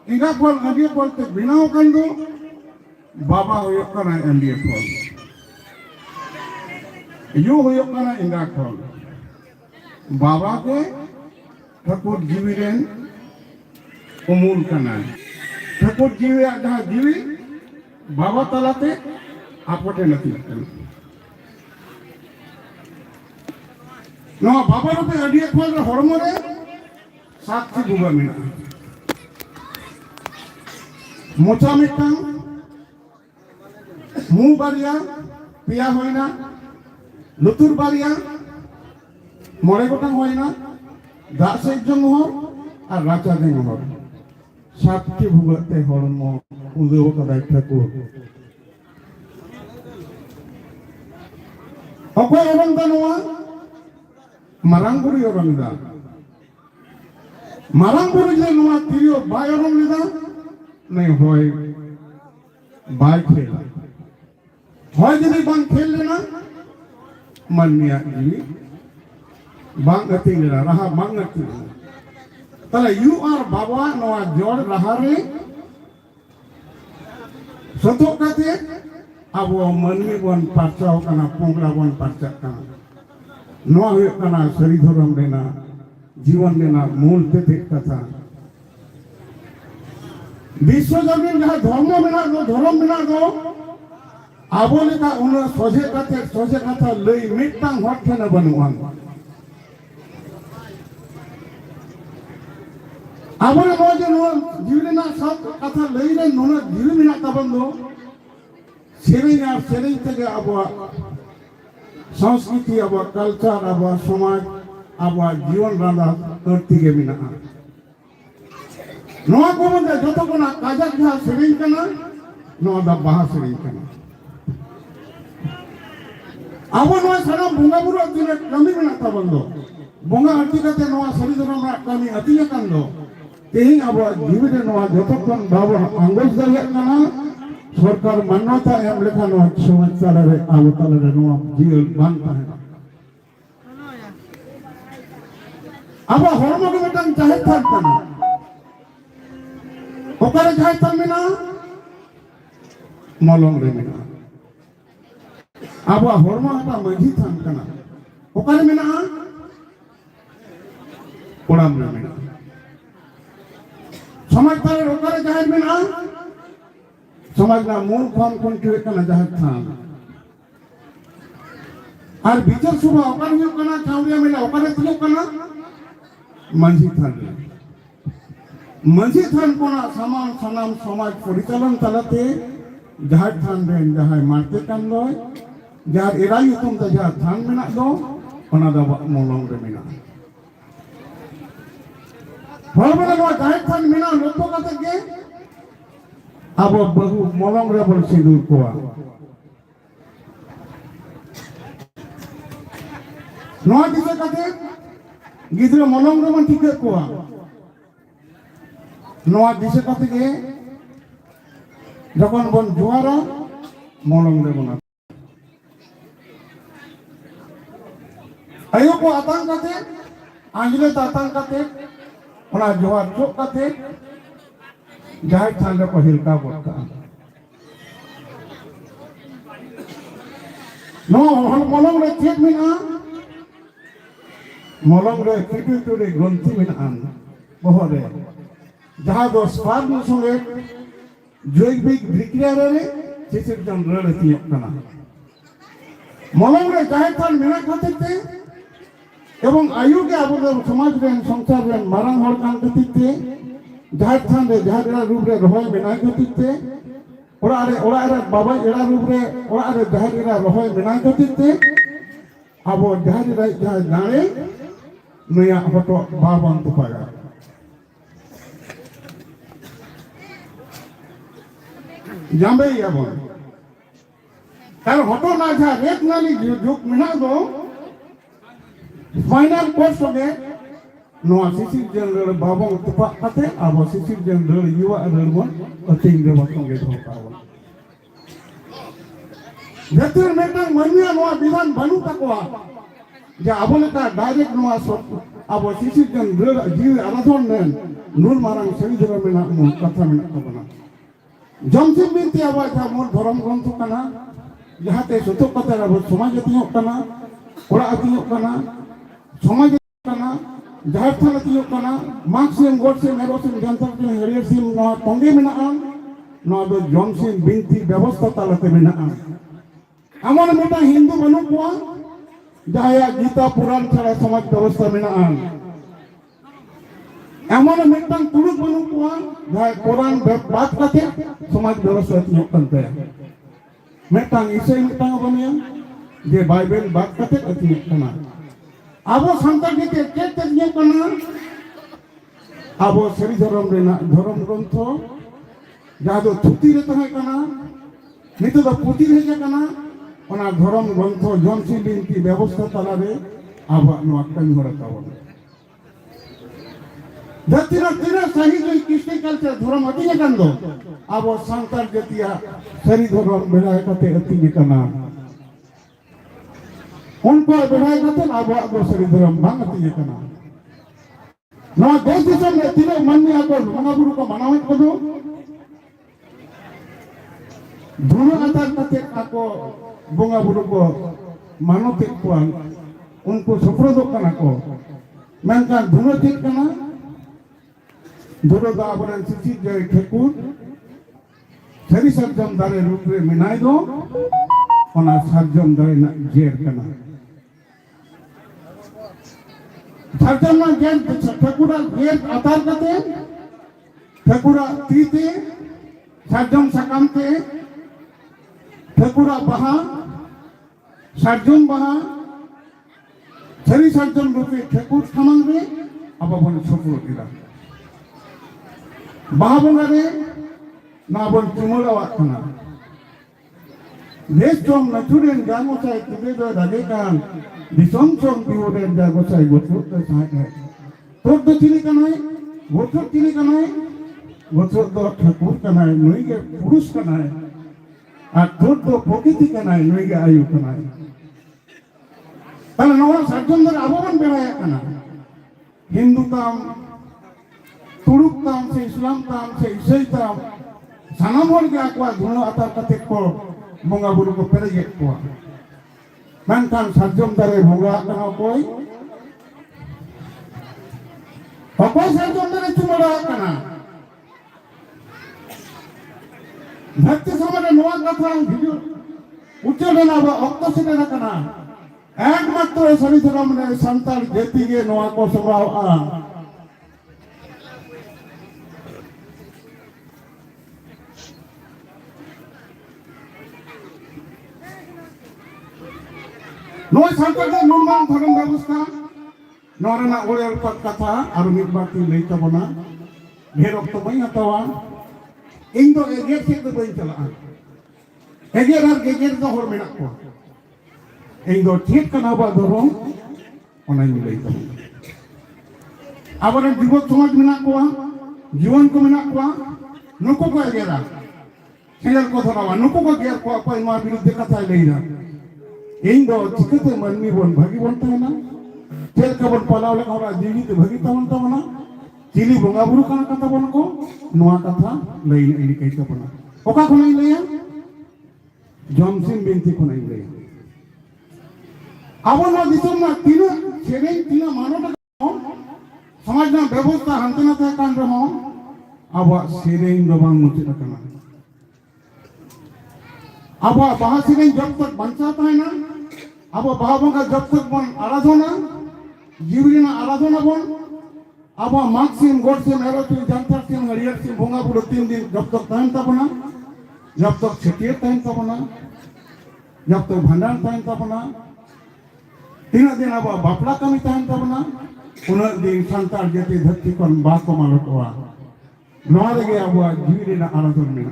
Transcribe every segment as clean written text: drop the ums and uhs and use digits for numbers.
इंगा फल अंडिया फल ते बिनाव kan do baba huyok kana India फल yu huyok kana इंगा फल baba ke ठाकुर जीवी रेन umul kana ठाकुर जीवी ada जीवी baba talate apote nati kana no baba rote अंडिया फल re hormo re sakti buga mina मोचा मिटांग मुंह बारिया पिया होइना लुतुर बारिया मोड़े गोटांग होइना दाग सेज जंग हर और राचा देंग हर सातटी भुगते हरमो उदो कदाय ठाकुर अकोय ओरंदा नोआ मारांगुरी ओरंदा मारांगुरी जे नोआ तिरियो बाय ओरंदा नहीं होय बाय खेला होय जदी बांग खेल लेना मन मिया जी बांग गति लेना रहा बांग गति तले यू आर बाबा नोआ जोड़ रहा रे सतो कते अब मनमी बन पाचाओ कना पोंगला बन पाचा कना नोआ हुए कना सरी धर्म लेना जीवन लेना मूल ते कथा विश्व जमीन जहाँ धर्म मेना दो धर्म मेना दो आबो लेका उन सोझे कथा लई मिटांग हट ठेना बनुआन आबो ले मोजे नो जीवना सब कथा लई रे नोना जीव मेना तबन दो सेरिंग तके आबो संस्कृति आबो कल्चर आबो समाज आबो जीवन रांदा करती के मेना नोआ को मते जतो कोना काजक जहा सेरिंग कना नोआ दा बाहा सेरिंग कना आबो नोआ सारा बोंगा बुरु अतिने कमी मेना ताबंदो बोंगा अति कते नोआ सरी धरम रा कमी अतिने कांदो तेही आबो जीवरे नोआ जतो कोन बाबो अंगोज दरिया कना सरकार मान्यता एम लेखा नोआ समाज ताले रे आबो ताले रे नोआ जीवन बान ताहेना आबो हरमो के मिटांग चाहे थाक कना ओकारे जाय तमिना मलंग रे मिना आबो हरमो हटा मजी थान कना ओकारे मिना कोड़ाम रे मिना समाज तारे ओकारे जाय मिना समाज ना मूल फॉर्म कोन के कना जाय थान और विचार सुबह ओकारे हुयो कना चावरिया मिना ओकारे तुलो कना मंजी थान मंजी थान कोना समान सनाम समाज परिचालन तलाते जहाज थान रेन जहाय मारते कान लय जार एराई तुम त जहाज थान मेना दो ओना दा मोलंग रे मेना होबले नो जहाज थान मेना लोको कते के अब बहु मोलंग रे बोल सिंदूर कोआ नो दिसे कते गिदरे मोलंग रे मन ठीक कोआ नोआ दिशे कते के जखन बन जुआरा मोलंग रे बना आयो को आतंक कते आंजले आतंक कते ओना जुआर चोक कते जाय थान रे पहिलका बोका नो मोलंग रे चेक मिना मोलंग रे किटु टुरे गंती मिना बहरे जहाँ दो स्पार्म संगे जैविक विक्रिया रे चिसिर जन रड़ती कना मलंग रे जाय थान मेना खाते एवं आयु के आबो समाज रे संसार रे मारांग हर कान कतिते जाय थान रे जहागरा रूप रे रहय मेना कतिते ओरा रे बाबा एड़ा रूप रे ओरा रे जहागरा रहय मेना कतिते आबो जहागरा जहा जाने नया हटो बाबन तुपाया जाम्बे याबो तार हटो ना जा रेत नाली जुक मिना दो फाइनल कोर्स होगे नो सिसिर जनरल बाबा तुपा कते आबो सिसिर जनरल युवा रलबन अतिंग रे बसंगे धोकाव जतिर मेटन मनिया नो विधान बनु तकवा जे आबो लेका डायरेक्ट नोआ आबो सिसिजन जीव आराधन नेन नुन मारांग सही धर्म मेना मो कथा मेना तबना जमसिम बिनती आबो जा मोर धर्म ग्रंथ कना जहाते सतो कथा आबो समाज अतियो कना ओरा अतियो कना समाज कना जहार थाना अतियो कना मार्क्सिम गोडसिम एरोसिम जनता के हरियरसिम नोआ तंगे मेना नोआ दो जमसिम बिनती व्यवस्था तालते मेना एमन मेटा हिंदू बनु को जहाया गीता पुराण छाड़ा समाज व्यवस्था मेना एमन मेटन तुरुक बनु को जहाय कुरान बात कते समाज व्यवस्था तियो कंते मेटन इसे मेटन बनिया जे बाइबल बात कते अतियो कना आबो संतान के चेत तियो कना आबो सरी धर्म रेना धर्म ग्रंथ जहां दो थुती रे तहे कना नितो दो पुती रे कना ओना धर्म ग्रंथ जमसिम बिनती व्यवस्था तालारे आबा नोआ कमी होरा तावन धरतीरा तीरा सही जो कृष्ण कल्चर धर्म अति कंदो आबो संतान जतिया सरी धर्म बेलाय कते अति कना उनको बेलाय कते आबो आबो सरी धर्म भांग अति कना नोआ देश दिसम ने तीनो मन में आको मंगा गुरु को मनावत को दोनों आधार कते आको बोंगा बुरु को मानते को उनको सफरदो कना को मेनका धुनो चेक कना धुनो दा आबरन सिची जय ठेकुर सरी सरजम दारे रूप रे मिनाय दो ओना सरजम दारे ना जेर कना सरजम ना जेर ठेकुरा जेर आधार कते ठेकुरा तीते सरजम सकामते ठेकुरा बहा सार्जन बहा सरी सार्जन रूपे ठेकुर खामांग रे आबा बन सफल दिला बहा बंगा रे ना बन चुमला वाकना देश चोम नचुरेन गामो चाय तुबे दो दागे कान दिसोम चोम बिहोरेन जागो चाय गोथो तो साय है तो चिनी कनाय गोथो चिनी कनाय गोथो दो ठेकुर कनाय नई के पुरुष कनाय আর তোর তো প্রকৃতি কেনাই নইগে আয়ু কেনাই তাহলে নওয়া সার্জনদের আবরণ বেড়ায় কেনা হিন্দু তাম তুরুক তাম সে ইসলাম তাম সে ইসাই তাম সানাম হল গে আকwa ধুনো আতার কাতে কো বঙ্গা বুরু কো পেরে গে কো মেনখান সার্জনদারে বঙ্গা কেনা কই অকয় সার্জনদারে চুমড়া কেনা धरती समाज नोआ कथा भिडियो उच्चलेना बा अक्तो सेना कना एकमात्र सरी धर्म ने संतान जाति गे नोआ को संभाव आ नोआ संतान के निर्माण धर्म व्यवस्था नोरना ओरेल कथा आरो मिदबाती लई तबना ढेर अक्तो बई हतवा इन दो एगेर से तो बई चला एगेर और गेगेर का होर मेना को इन दो ठीक कना बा धर्म ओना मिलई तो आबरन जीवन समाज मेना को जीवन को मेना को नुको को एगेरा सेल को धरावा नुको को गेर को कोई मा विरुद्ध कथा लेइरा इन दो चिकते मनमी बन भागी बनता है ना तेल का बन पलाव ले और जीवित भागी तवन तवना चिली बोंगा बुरु का कथा बन को नोआ कथा लई इन कइता बना ओका को नहीं लेया जमसिम बिनती को नहीं लेया आबो न दिसम ना तीन छेरे तीन मानो समाज ना व्यवस्था हंतना था कान रहो अब सेरे इन दबांग मुझे रखना अब बाहर से जब तक बंचाता है ना अब बाबा का जब तक बन आराधना जीवरी ना आराधना बन अब मार्क्सिम गोडसिम एरोसिम जनतासिम हरियरसिम बोंगा बुरु 3 दिन जब तक टाइम तबना जब तक छटिए टाइम तबना जब तक भंडार टाइम तबना 3 दिन अब बापड़ा कमी टाइम तबना 3 दिन संतान जति धरती कोन बा को मालटवा नोरे गे अब जीवरी ना आराधन में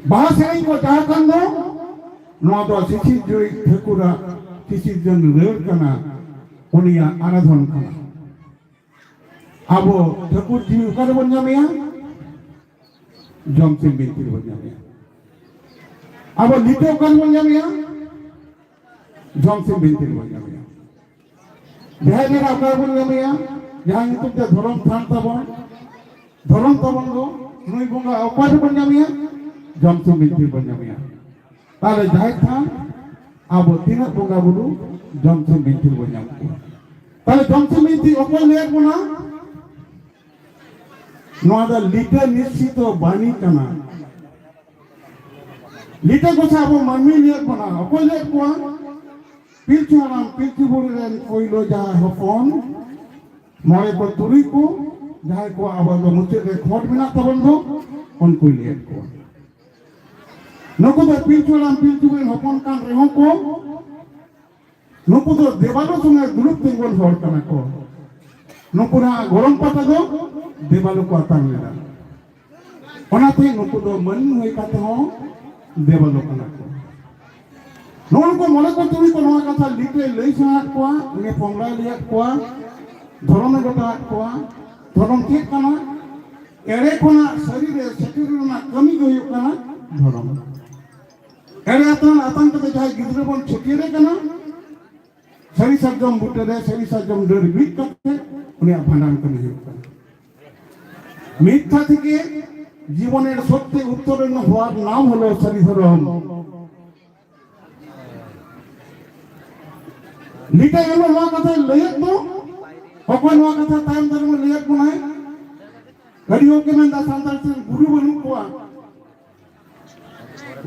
बाहर से को चाह कंदो नो तो सिसी जोई ठेकुरा किसी जन रेल कना उनिया आराधन कना आबो ठकुर जी उकार बन जामेया जमसिम बिनती बन जामेया आबो लिटो उकार बन जामेया जमसिम बिनती बन जामेया जहाँ जगह अगर बन गया जहाँ यूट्यूब के धर्म थान तबन दो नुई बोंगा अपार बन गया जमसु मिंती बन गया ताले जहाँ थान अब तीन बोंगा बुलु जमसु मिंती बन गया ताले जमसु मिंती अपार लेकर बना नवादा लीटर निश्चित बानी कना लीटर को साबो मम्मी लेकर बना अपार लेकर बना पिल्चू आराम पिल्चू बोले रहे कोई लो जहाँ हफोन मारे पर तुरी को जहाँ को आवाज़ मुझे के खोट बिना तबन दो उनको लिए को नको तो पिल्चू आराम पिल्चू बोले हफोन कान रहे को नको तो देवालो सुने ग्रुप तिंगोल होड़ करना को नको ना गरम पाता दो देवालो को आता मेरा पनाते नको तो मन हुई काते हो देवालो करना को नोन को मने को तुरी को नवा कथा लिटे लई सात कोआ ने पोंगला लिया कोआ धर्म गोटा कोआ धर्म के कना एरे कोना शरीर शरीर ना कमी गयो कना धर्म एरे आतन के जाय गिद्रे बन छुटीरे कना सरी सजम बुटे रे सरी सजम डर बीट करते उन्हें भांडन कमी गयो कना मिथ्या থেকে জীবনের সত্যি উত্তরণ হওয়ার নাম হলো সরি ধর্ম लीटा ये लोग वहाँ कथा लेयक तो पकवान वहाँ कथा टाइम दर में लेयक बनाए गरीबों के में दासांतर से गुरु बनू कोआ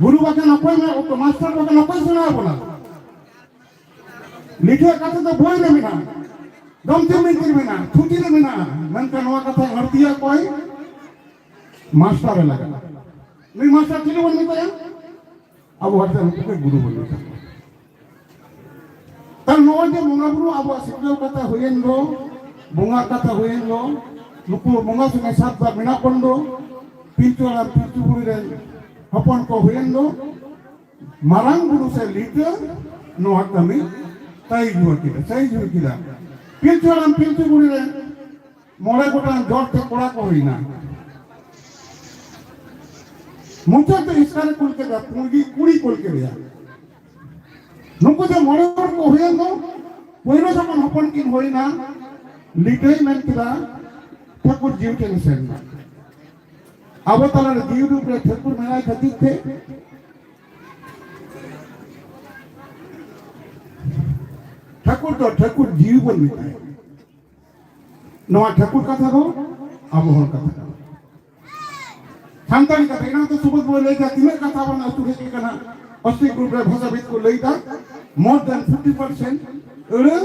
गुरु बाके नपय में ओ मास्टर बाके नपय सुना बना लीटा कथा तो बोल रे मिना दम ते में कर मिना छुट्टी रे मिना मन का वहाँ कथा हरतिया कोई मास्टर है लगा नहीं मास्टर किलो बनने को यार अब हरते को गुरु बनने का तर नोजे मंगाबुरु अब सिक्यो कथा होयेन दो बोंगा कथा होयेन दो नुकु मंगा सुने सात बार मिना पंदो पिंचोला पिंचु बुरी रे हपन को होयेन दो मारांग बुरु से लीटर नो हकमी ताई जुआ किला सही जुआ किला पिंचोला पिंचु बुरी रे मोरे गोटान जोर ते कोड़ा को होइना मुझे तो इसकारे कुल के दा पूरी कुड़ी कुल के दिया नुको जो मरोड़ को हुए नो पहिलो जब हपन किन होई ना लीटर में किला ठाकुर जीव के निशान अब तला जीव रूप रे ठाकुर मेरा खतीत थे ठाकुर तो ठाकुर जीव बन मिटा है नवा ठाकुर कथा को अब होल कथा को सांताली कथा इना तो सुबह बोले जा तिमे कथा बना सुखे के कना अस्ति ग्रुप रे भाषाविद को लेता more than 50% ere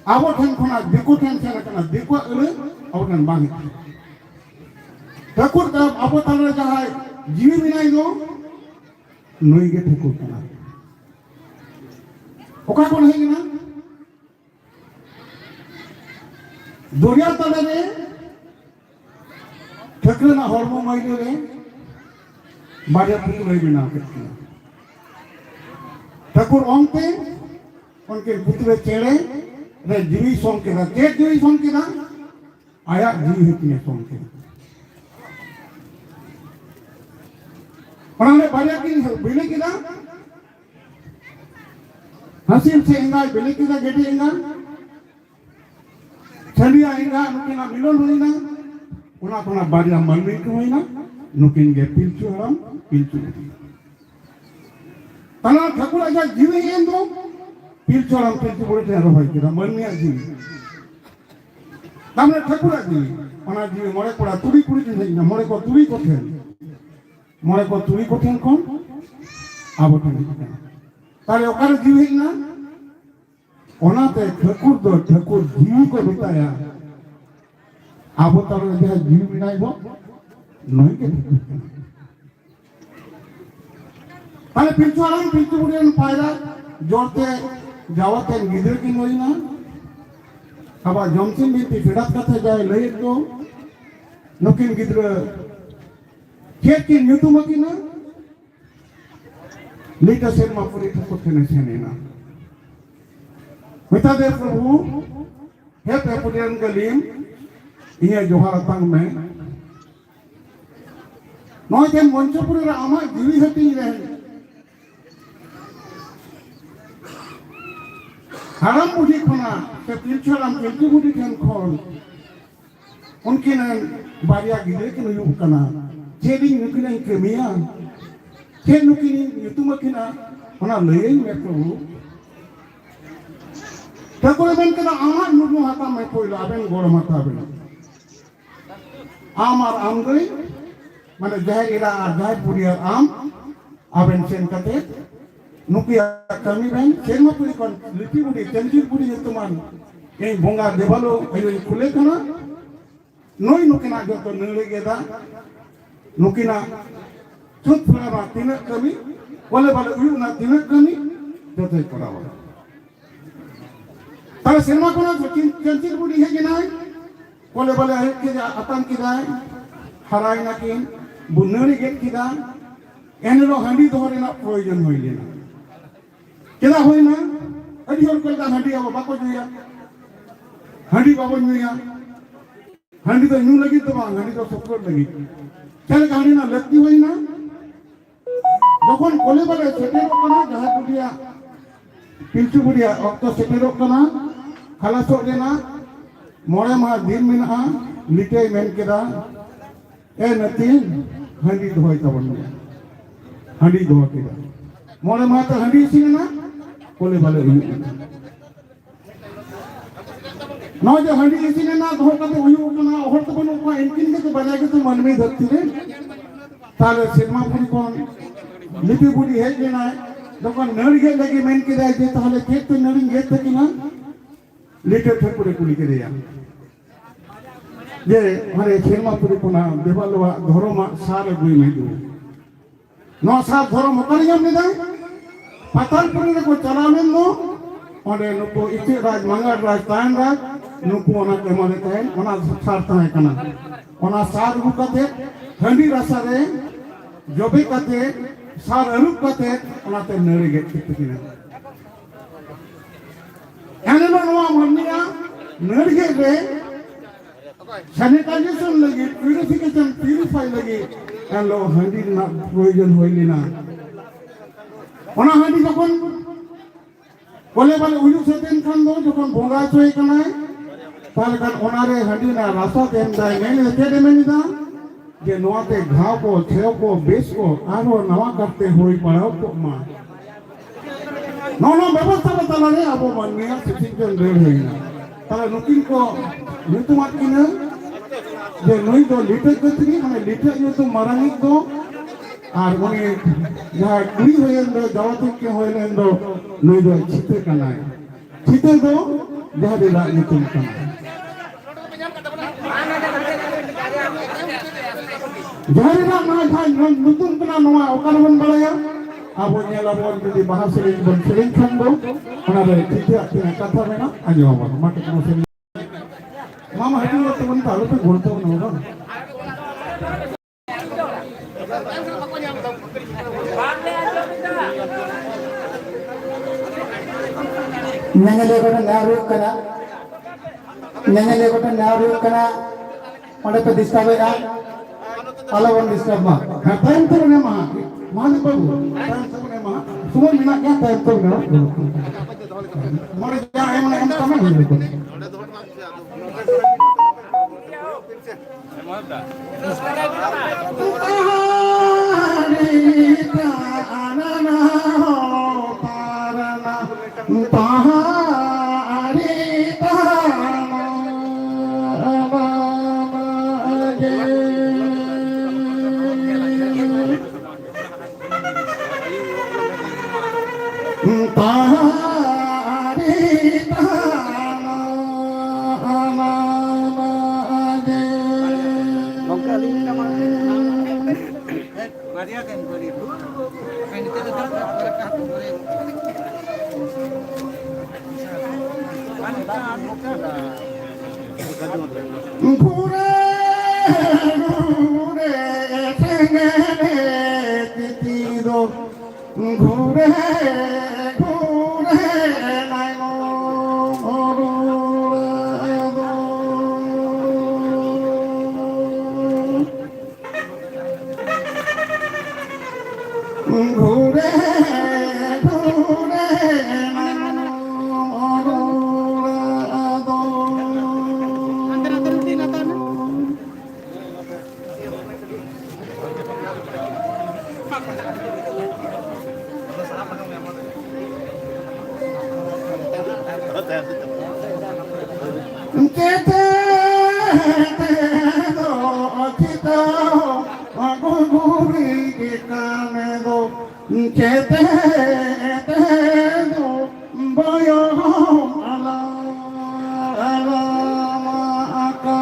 abo than khona deko than sera kana deko ere abo than bangi Thakur का abo tala jahai jiwi binai do noi ge Thakur kana oka kon hai na doriya tala re Thakur na hormo maile re बारिया पुत्र रे बिना करती ठाकुर ओंते उनके पुत्र चेड़े रे जीवी सोम के दा के जीवी सोम के दा आया जीवी हितने सोम के उन्होंने बारिया की बिले की दा हसीन से इंगा बिले की दा गेटे इंगा छलिया इंगा उनके ना मिलोन हुई ना उना कोना बारिया मन में क्यों हुई ना नुकिन गे पिल्चू हराम पिल्चू तना ठाकुर आजा जीवे एन दो पिल्चू हराम पिल्चू बोले थे रोहाई किरा मन में जीवे तामने ठाकुर आजी ओना जीवे मोरे कोड़ा तुरी कुड़ी थे ना मोरे को तुरी को थे कौन आबो थे ताले ओकार जीवे ना ओना ते ठाकुर जीव को बताया आबो तारे जहा जीव बिनाई बो नहीं के ताले पिंचु आराम पिंचु बुढ़ियान पायरा जोड़ते जावते गिदर की नोई ना अब जमसिन भी फिरत कथे जाए लई तो नुकिन गिदर खेत की न्यूतु मकी ना लीटा सेन मापुरी ठाकुर के नशेने ना मिता दे प्रभु हे पेपुरियन गलीम ये जोहार तंग में नॉय के मंचपुरी रे आमा जीवी हती रहे haram budi khona ke pilchu haram pilchu budi khan khon unkin baria gide ke nuyu kana cheding nukin kemiya ke nukin yutuma kina ona lei me prabhu takore ben kana amar nudu hata me koilo aben gorom hata aben amar amgoi mane jahira ar jahpuriya am aben sen kate nukia kami ben serma puri kon lipi budi tenjir budi yutuman ei bonga devalo ayo khule kana noi nukina joto nele geda nukina chut phulama tinak kami bole bole uyuna tinak kami jotoi korawa tale serma kono tenjir budi hege nai bole bole ke atan kidai harai nakin bunari get kida enelo handi dhorena proyojon hoilena keda hoina adi hor kolta handi abo bako juya handi babo juya handi to nu lagi to bang handi to sokor lagi chale handi na lakti hoina jokhon kole bale setero kana jaha budia pilchu budia okto setero kana khalasok dena more ma din mina litei men keda e natin handi dhoi tabon handi dho keda more ma ta handi sinna kole bale no jo handi isine na dho kate huyu kana hor to banu ko inkin ke bana ke to man me dhatti re tale sinma puri kon lipi budi he na dokon nari ge lagi men ke dai je tahale ke to nari ge thakina lite thapure kuli ke deya je hare sinma puri kona debalwa dhoroma sare gui me du no sa dhorom kariyam ni dai patalpuri re ko chalamen no onde nuko ite raj mangar raj tan raj nuku ona ke mane tahen ona sar tahen kana ona sar ru kate handi rasa re jobe kate sar aru kate ona te nere ge tikina enelo no amniya nere ge re sanitization lagi purification purify lagi elo handi na proyojon hoilina ona handi jokhon kole bale uyu seten khan do jokhon bonga choi kana tale kan onare handi na rasa den dai mene tede meni da je noate ghaw ko theo ko bes ko aro nawa karte hoi padao ko ma no ব্যবস্থা batala re abo manniya citizen re hoina tala nukin ko yutumat kina je noi do lite kotri mane lite yutu marangi do আর উনি যা কুড়ি হয়ে এলো জগৎকে হয়ে এলো নই দো ছিতে কানায় ছিতে দো যাহা দিলা নিতুম কানায় যাহারা না ভাই নতুন কানা নয়া ওকারবন বলায়া আবো নেলাবন যদি বাহা সেলিং বন সেলিং খানবো ওনারে ছিতে আকিনা কথা মেনা আজ আমার মাকে কোন সেলিং মামা হাটিও তো বন তাহলে তো বলতো না Nangale kota naru kana onde pe disturb ya ala one disturb ma time to ne ma di babu time to ne ma sumo mina kya time to na mare ja em na em kame hoye ko ঘুরে ঘুরে Chete do chita aguri kane do chete do boyo ala ala aka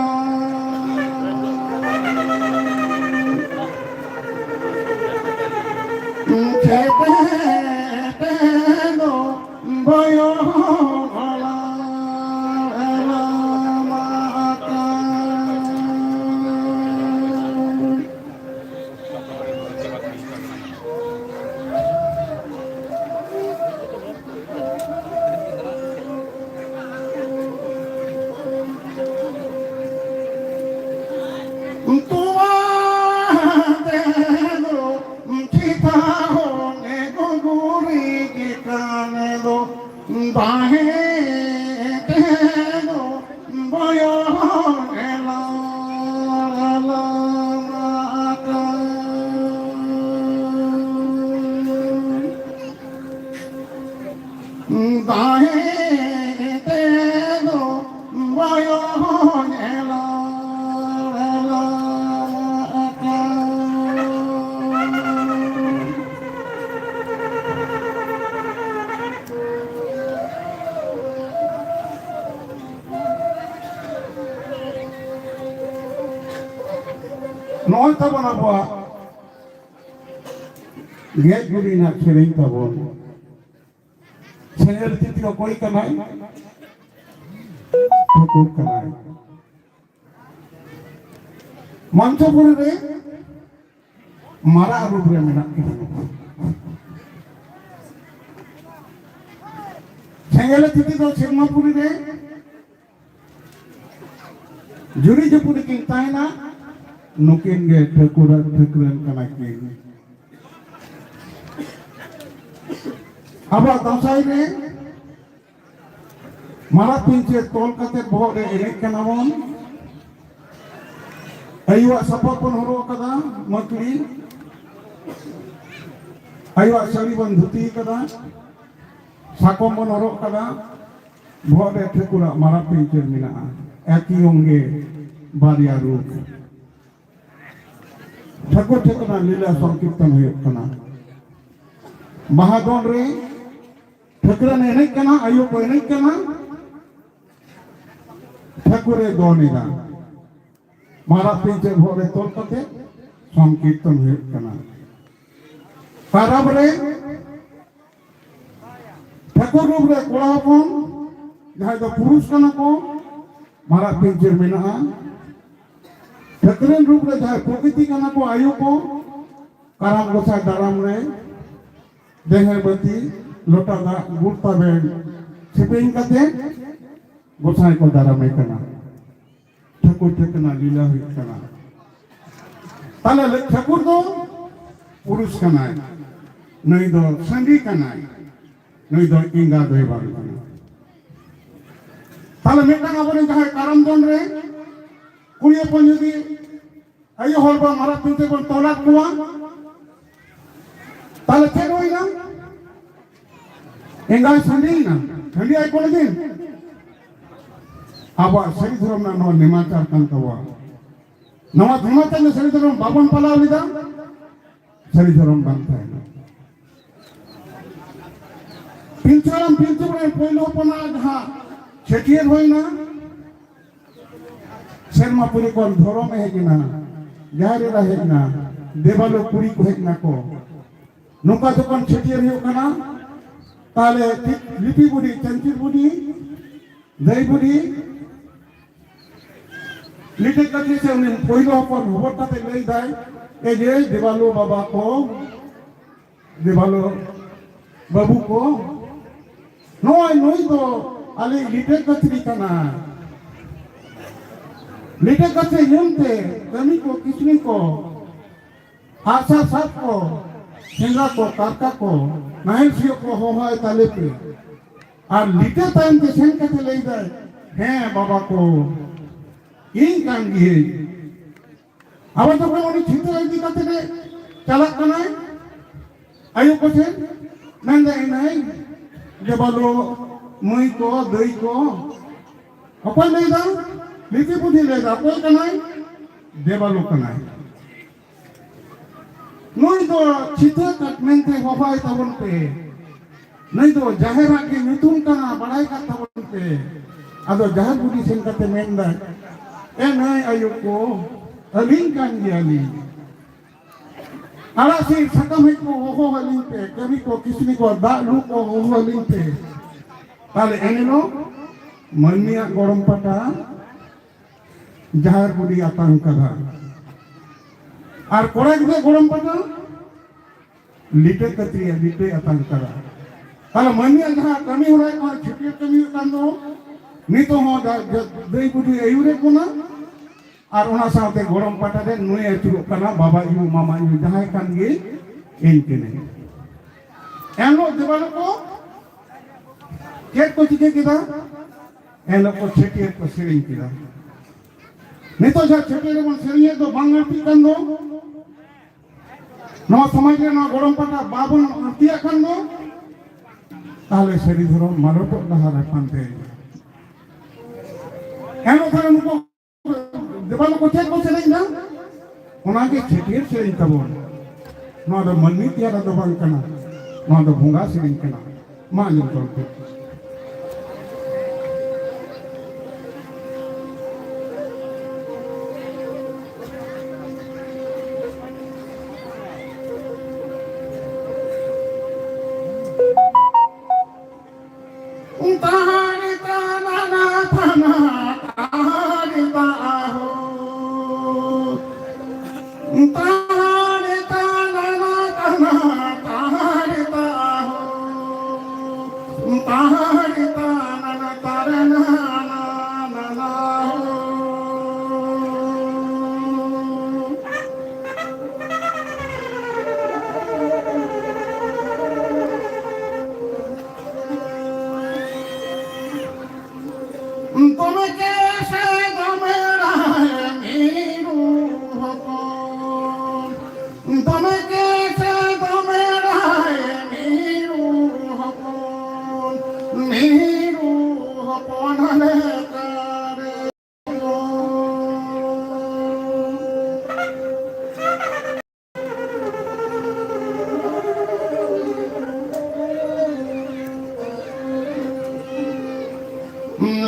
chete do boyo ala Noy tabon abuak get guri na sering tabon senior titi ko koi kanai Thakur kanai Manchapur re mara arup re menak Sengele titi ko Sirmapuri re juri japuri king taina nukin ge Thakur kanai king Aba dasai re mara pinche tol kate bohog re enek kanawon aywa sapap pun horo kada makli aywa sari ban dhuti kada sakom pun horo kada bohog re Thakur mara pinche mina eki onge barya rup Thakur lila sankirtan huyuk kana Mahadon re Thakur enek kana ayu ko enek kana Thakur donida mara pinche bhore tol kate sankirtan huyuk kana parab re Thakur rup re kora hopon jahay do purush kana ko mara pinche menaha Thakur rup re jahay prakriti kana ko ayu ko karam gosai daram re deher bati lota da gurta ben siping kate gosai ko daramai kana Thakur lila huyuk kana tale Thakur do purush kanai noi do sandi kanai noi do inga doi baru kana tale metang abone jahay karam don re kuri pon jodi ayo holba mara pinche pon tolat kuwa tale chek hoina enggak sandi na sandi ay ko lagin aba sari dhuram na no nimachar kan tawa nawa dhumata na sari dhuram babon palaw lida sari dhuram bantay pincharam pinchure poilo pona jaha chetier hoina Sirmapuri kon dhorom hekina jahre ra hekna devalo puri ko hekna ko nongka jokon chetier huyuk kana tale lipi budi chancir budi dai budi lite kati se uni poilo hopon hobor kate lei dai e je devalo baba ko devalo babu ko noi do ali lite kati kana lite kati yunte kami ko kisni ko asa sat ko hinga ko karka ko nahil siyo ko hohay talepe ar lite time ke sen kate lei dai he baba ko in kan gihe aba to ko oni chita di kate de chalak kanai Ayok ko sir, nanday-inay, jabalo, muy ko, doi ko. Apoy may daw, liti po nila, apoy kanay, jabalo kanay. Noy do, chita kat mente hofay tabon pe. Noy do, jahera ke nyutung kana, balay kat tabon pe. Ado jahar budi sen kate menda. Nay ayok ko, aling kan giali. Ala si sakam ko ho haling pe, kami ko kisni ko da lu ko ho haling pe. Tale enelo mania gorom pata jahar budi atang kada. Ar korak de gorom pata lite katriya lite atang kada. Tale mania jahar kami horai ko chhitir kami kando nito ho da dei budi ayure kona. Ar ona saute gorom pata de nui achuruk kana baba ibu mama ibu jahai kan ge inkene eno debalo ko ket ko chike kida eno ko cheke ko sering kida nito ja cheke re mon sering do bangarti kan do no samaj re no gorom pata babon artia kan do tale seri dhoro maroto dahara pante eno thara nuko Depan ko cek ko sering dah, orang ke cetir sering kabur. Nada mani tiada dobang kena, nada bunga sering kena, mana tu?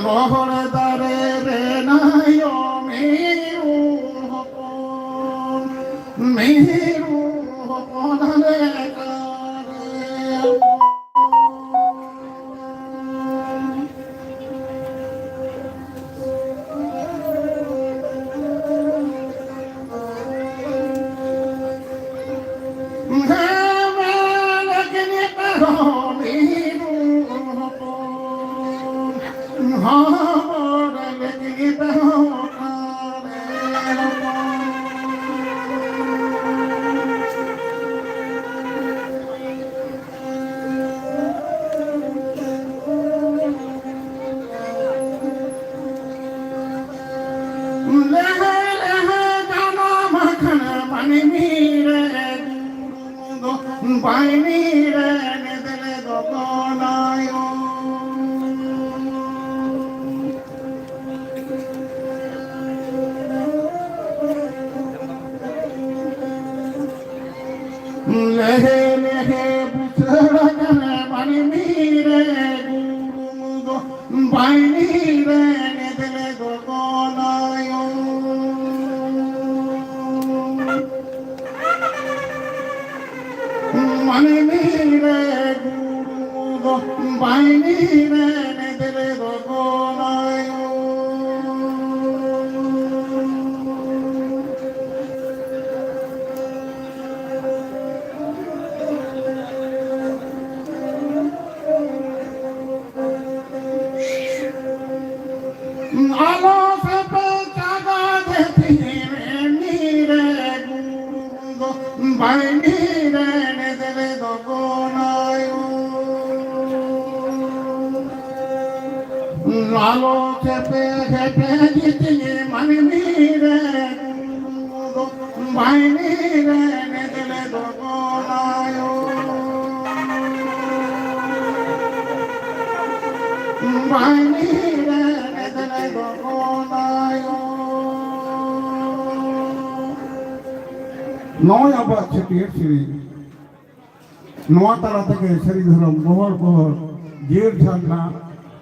Rohor dare re nayo miru hopon ale kare lehe lehe putra kana mani mire guru do baini re ne dele do konayo mani mire guru do baini re ne dele do konayo Baini re ne dele do konayo lalo chepe chepe jitye mani re do baini re ne dele do konayo bahini redene gonayo noy aba chetier siri noa tala থেকে seri ধরম বহর বহর জের ঝান্না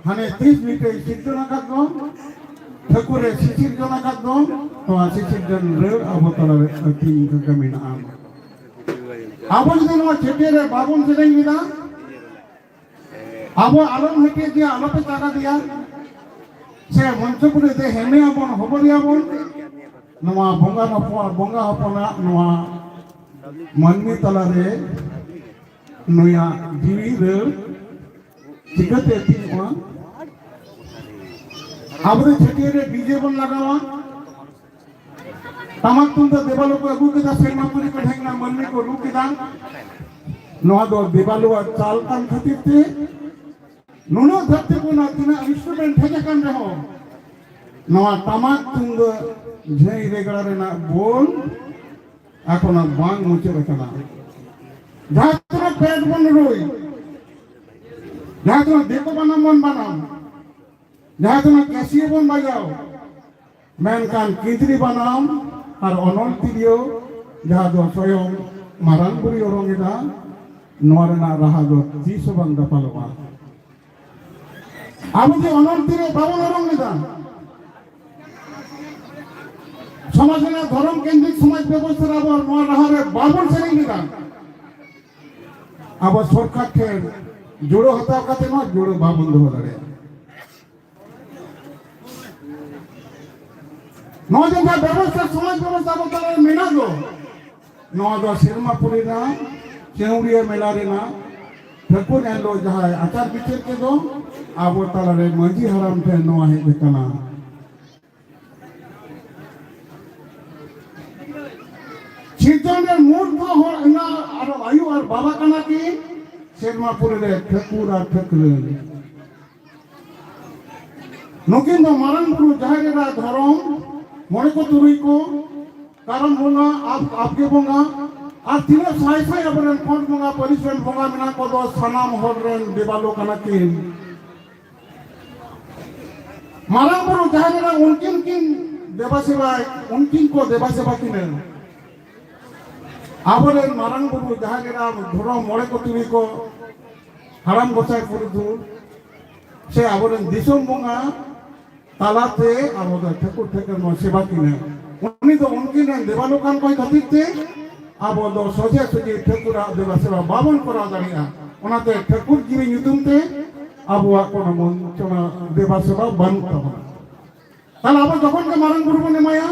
হানে 30 মিনিটে চিত্রনা কাটলো ঠাকুরে শিশির জনা কাটলো তো শিশির জন রে অবতলারে তিন কমিন আম আবো যদি নোয়া ছেটিরে বাবন সেটাই নিদা আবো আলম হেঁটে দিয়ে আলোতে টাকা দিয়া সে মঞ্চপুরে দে হেমে আবন হবরি আবন নোয়া বঙ্গা হপনা নোয়া মানমি তলারে নুয়া জিবি রে চিকতে তিনওয়া আবরে ছেটিরে ডিজে বন লাগাওয়া তামাক তুন্দা দেবালো को अगू केदा सेनापुरी को ढेंगना मनमी को रुकिदा नोआ दो देबालो चाल कान खातिर ते नुनो धरते को ना तिना इंस्ट्रूमेंट ठेके कान रहो नोआ तामाक तुंदा झई रेगड़ा रे ना बोल एकोना बांग मुचे रखना जहां पेट बन रोई जहां देखो बना मन बनाओ जहां कैसिए बन बजाओ मेनकान किदरी बनाओ আর অনল তিরিও যাহা দো স্বয়ং মারাং বুড়ি অরঙ্গিদা নোয়ারেনা রাহা দো 300 বান্দা পালবা আমি যে অনল তিরে বাবন অরঙ্গিদা সমাজের ধর্ম কেন্দ্রিক সমাজ ব্যবস্থার আবার নোয়া রাহারে বাবন সেরিংগিদা আবার সরকার ঠের জোড়ো হতাও কাতে না জোড়ো বাবন দো দাঁড়ে নজর ব্যবস্থা সমাজ ব্যবস্থা বলতে মেনা গো নজ সিরমাপুরি না চেউড়িয়া মেলারে না ঠাকুর এলো যাহা আচার বিচার কে দো আবো তালারে মাঝি হারাম ঠে নোয়া হে বেকানা সিজনের মূল তো না আর আয়ু আর বাবা কানা কি সিরমাপুরি রে ঠাকুর আর ঠাকুর নকিন তো মারানপুর যাহারেরা ধরম মনে কো তুই কো কারণ বঙ্গা আপকে বঙ্গা আর তিনে সাই সাই আবরেন কোন বঙ্গা পরিশ্রম বঙ্গা মিনা কো দো সানাম হরেন দেবালো কানা কিন মারানপুর যাহারেরা উনকিন কিন দেবা সেবায় উনকিন কো দেবা সেবা কিনেন আবরেন মারানপুর যাহারেরা ধরম মনে কো তুই কো হারাম গোসাই পুরুদু সে আবরেন দিসম বঙ্গা তালাতে আমাদের ঠাকুর ঠাকুর সেবা কিনে উনি তো উনকিনেন দেবালোকান কই খাতিরতে আবো দো সজে সজে ঠাকুর দেবা সেবা বাবন করা দাঁড়িয়া ওনাতে ঠাকুর জিবি নিতুমতে আবুয়া কোন মঞ্চনা দেবা সেবা বান করা তাহলে আবার যখন কে মারান গুরু বনে মায়া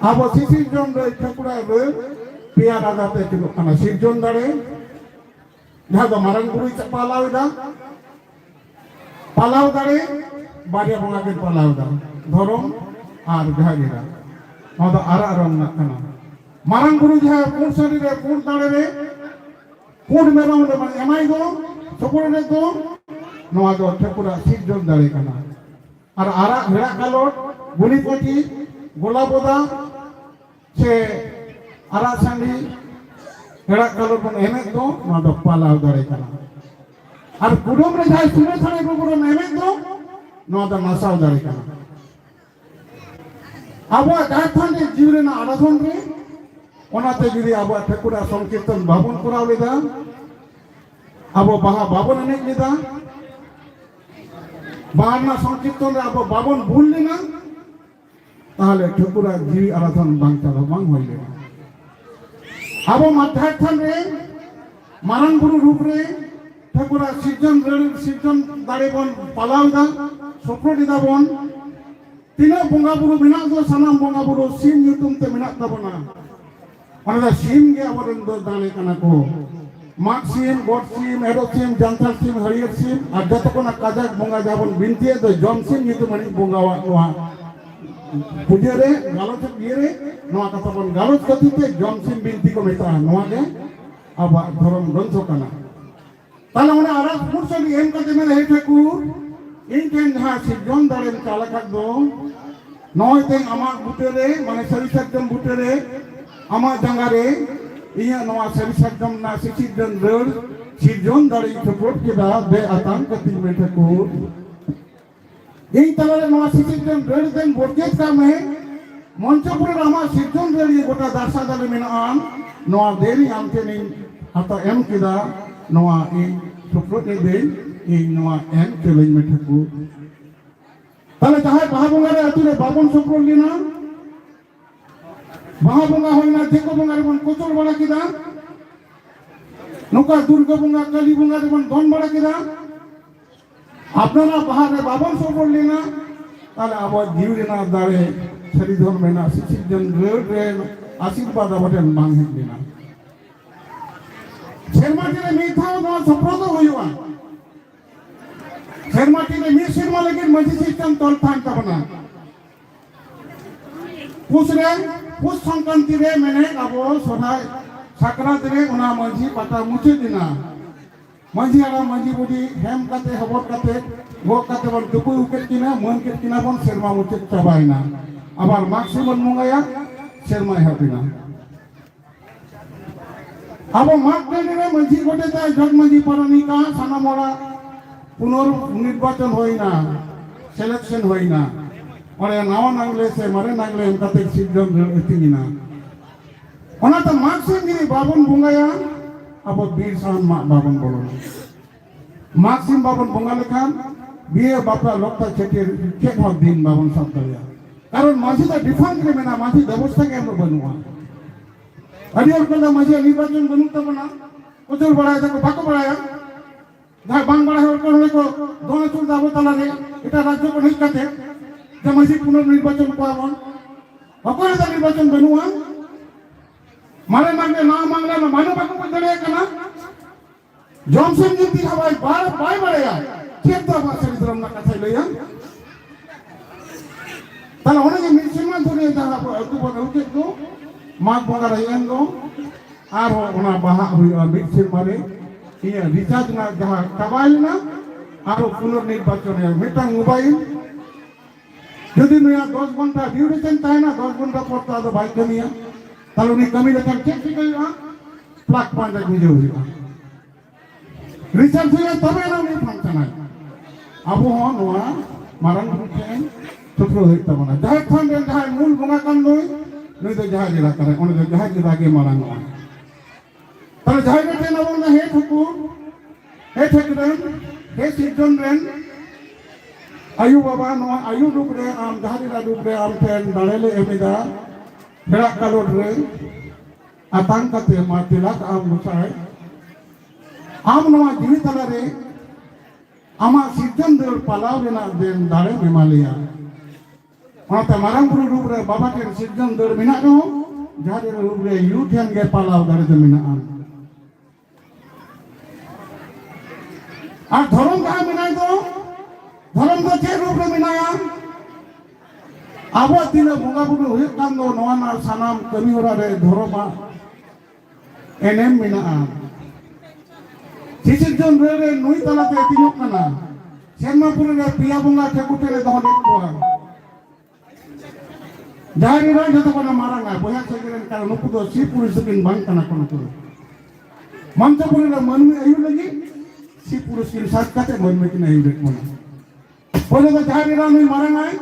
আবো শিশির জন ঠাকুরা পেয়া রাজাতে ছিল কানা শিরজন দাঁড়ে যাহা তো মারান গুরু পালাও দা পালাও দাঁড়ে বাড়িয়া বঙ্গাকে পালাও দা ধরম আর ঘাগিরা আমাদের আরা রং না কানা মারাং গুরু যাহা কোন শরীরে কোন দাঁড়ে রে কোন মেরাও রে মানে এমাই গো সকলে রে গো নোয়া দো ঠাকুরা সিজন দাঁড়ে কানা আর আরা হেড়া কালোট গুলিপটি গোলাপোদা সে আরা সান্ডি হেড়া কালোট মানে এমে গো নোয়া দো পালাও দাঁড়ে কানা আর কুড়ম রে যায় শুনে থানে কুড়ম এমে তো নদা মাসাও দাঁড়ি কানা আবো গায়থানে জিউরে না আরাধন রে ওনাতে যদি আবো ঠাকুরা সংকীর্তন ভাবন করাও লিদা আবো বাহা বাবন এনে লিদা বাহানা সংকীর্তন রে আবো বাবন ভুললি না তাহলে ঠাকুরা জিউ আরাধন বাংচালো বাং হইলে না আবো মাধ্যাথান রে মারান গুরু রূপ রে ঠাকুরা সিজন দাঁড়ে বন পালাও দা সফরটি দা বন তিনা বঙ্গা বুরু মিনা দো সানাম বঙ্গা বুরু সিম নিতুম তে মিনা তাবনা অনদা সিম গে আবরেন দো দাঁড়ে কানা কো মাক সিম গড সিম এরো সিম জান্তার সিম হরিয়র সিম আর যত কোনা কাজাক বঙ্গা যাবন বিনতিয়ে দো জম সিম নিতুম মানি বঙ্গা ওয়া পুজেরে গালোচ বিয়েরে নোয়া কথা বন গালোচ কতিতে জম সিম বিনতি কো মেতা নোয়া গে আবা ধরম গ্রন্থ কানা তাহলে মানে আরা পুরসলি এম কাতে মেলে হে ঠাকুর ইনটেন হা সিজন দাঁড়েন চালা থাকবো নয় তেন আমার বুটেরে মানে সরি থাকতাম বুটেরে আমার জাঙ্গারে ᱤᱧᱟᱹᱜ ᱱᱚᱣᱟ ᱥᱟᱹᱨᱤ ᱥᱟᱨᱡᱚᱢ ᱨᱮᱱᱟᱜ ᱥᱤᱥᱤᱨ ᱡᱚᱱ ᱨᱟᱹᱲ ᱥᱤᱨᱡᱚᱱ ᱫᱟᱲᱮᱧ ᱥᱚᱯᱚᱨᱴ ᱠᱮᱫᱟ ᱵᱮ ᱟᱛᱟᱝ ᱠᱟᱹᱛᱤᱧ ᱢᱮ ᱴᱷᱟᱹᱠᱩᱨ ᱤᱧ ᱛᱟᱞᱟᱨᱮ ᱱᱚᱣᱟ ᱥᱤᱥᱤᱨ ᱡᱚᱱ ᱨᱟᱹᱲ ᱫᱚᱧ ᱵᱚᱨᱡᱮᱫ ᱠᱟᱜ ᱢᱮ ᱢᱚᱧᱪᱚᱯᱩᱨ ᱟᱢᱟᱜ ᱥᱤᱨᱡᱚᱱ ᱨᱟᱹᱲᱤᱭᱟᱹ ᱜᱚᱴᱟ ᱫᱟᱨᱥᱟ ᱫᱟᱲᱮ ᱢᱮᱱᱟᱜᱼᱟ ᱱᱚᱣᱟ ᱫᱮᱨᱤ ᱟᱢ ᱴᱷᱮᱱᱤᱧ ᱦᱟᱛᱟᱣ ᱮᱢ ᱠᱮᱫᱟ ᱱᱚᱣᱟ ᱤᱧ ᱥᱚᱯᱚᱨᱴ ᱮᱫᱟᱹᱧ ᱤᱧ ᱱᱚᱣᱟ ᱮᱢ ᱪᱟᱹᱞᱟᱹᱧ ᱢᱮ ᱴᱷᱟᱹᱠᱩᱨ তাহলে যাহাই বাহা বঙ্গারে আতুরে বাবন সফর লিনা বাহা বঙ্গা হইনা দেখো বঙ্গারে বন কোচল বড়া কিদা নৌকা দুর্গা বঙ্গা কালী বঙ্গারে বন দন বড়া কিদা আপনারা বাহারে বাবন সফর লিনা তাহলে আবার জিউরিনা দাঁড়ে সারি ধর্মে না শিশিরজন রে আশীর্বাদ আবাটেন বাং হেলিনা সেরমাটিরে মিথাও না সফরদ হইবা সেরমাটিরে মি সেরমা লাগের মাঝি সিস্টেম তল থান তাবনা পুষ সংক্রান্তি রে মেনে আবো সদাই সাকরাত রে ওনা মাঝি পাতা মুছে দিনা মাঝি আরা মাঝি বুড়ি হেম কাতে হবর কাতে গো কাতে বন দুপু উকেট কিনা মন কেট কিনা বন সেরমা মুছে চাবাইনা আবার মাক্সি বন মুঙ্গায়া সেরমা হাবিনা আবো মাক রে মাঝি গোটে তাই জগ মাঝি পারানিকা সানামড়া পুনর্নির্বাচন হয় না সিলেকশন হয় না ওরে নাওয়া নাগলে সে মারে নাগলে এমকাতে সিদ্ধম এতিনি না ওনাতে মাক্সিম গিরি বাবন বঙ্গায়া আবো বীর সান বাবন বলো মাক্সিম বাবন বঙ্গা লেখান বিয়ে বাপরা লোকটা ছেটের ঠিক মত দিন বাবন সব দাঁড়িয়া কারণ মাঝিটা ডিফারেন্ট রে মেনা মাঝি ব্যবস্থাকে আমরা বানুয়া আদিওর কলা মাঝি নির্বাচন বানু তব না কোচল বড়ায় দেখো বাকো বড়ায়া যাই বাং বড়া হওয়ার কারণে তো দোনে চুল যাবো তালারে এটা রাজ্য কোন হিকাতে যে মাঝি পুনর্নির্বাচন করাবন অকলে তা নির্বাচন বানুয়া মারে মানলে না মানলে না মানো বাকো বদলে কেনা জনসন নীতি হওয়ায় বার বাই বাড়ায়া ঠিক তো আমার চরিত্রম না কথাই লইয়া তাহলে অনেকে মিশমান ধরে যারা একটু বড় উচিত তো মাঘ বঙ্গারা ইয়াঙ্গো আর ওনা বাহা হইয়া মিক্সির মারে ইয়া রিচার্জ না যাহা কাবাইল না আর পুনর্নির্বাচনে মিটাং মোবাইল যদি নয়া 10 ঘন্টা ডিউরেশন তাই না 10 ঘন্টা পর তো আদো বাইক নিয়া তাহলে উনি কমি লেখান চেক ঠিক হইবা প্লাক পয়েন্ট বুঝে হইবা রিচার্জ হইয়া তবে না উনি ফাংশন হয় আবো নোয়া মারাং ফুটেন ছোট হইতে না যাই খান যাই মূল বঙ্গা কান লই নই তো যাই জেলা করে অনে তো যাই জেলা গে মারাং হয় তাহলে যাই রে না বল না হে ঠাকুর হে সিজন রেন আয়ু বাবা নোয়া আয়ু রূপ রে আম যাহারি রা রূপ রে আম ঠেন দাঁড়েলে এমিদা বেড়া কালোর রে আতঙ্ক কাতে মা তিলাক আম গুছায় আম নোয়া জিবি তালা রে আমা সিজন দের পালাও রেনা দেন দাঁড়ে বেমালিয়া ওনাতে মারাং বুরু রূপ রে বাবা টেন সিজন দের মিনা রো যাহারি রূপ রে ইউ ঠেন গে পালাও দাঁড়ে দে মিনা আম আর ধরম কাহা মিনাই তো ধরম তো চে রূপ রে মিনায়া আবো দিনে বঙ্গা বুরু হুয়ুগ কান দো নোয়া না সানাম কামি হরা রে ধরমা এনএম মিনায়া সিসিজন রে নুই তালাতে তিনক কানা সেনমাপুর রে পিয়া বঙ্গা ঠেকুটে রে দহন কোয়া যাহারি রা যত কোনা মারাঙ্গা বয়া সেগেরেন কারণ নুকু তো সি পুলিশ কিন বাং কানা কোন কোন মঞ্চপুর রে মনমি আয়ু লাগি সি পুরুষ কিন সাত কাতে মনমি কিন আয়ু রে কোনা বলে তো যাহারি রা নুই মারাঙ্গাই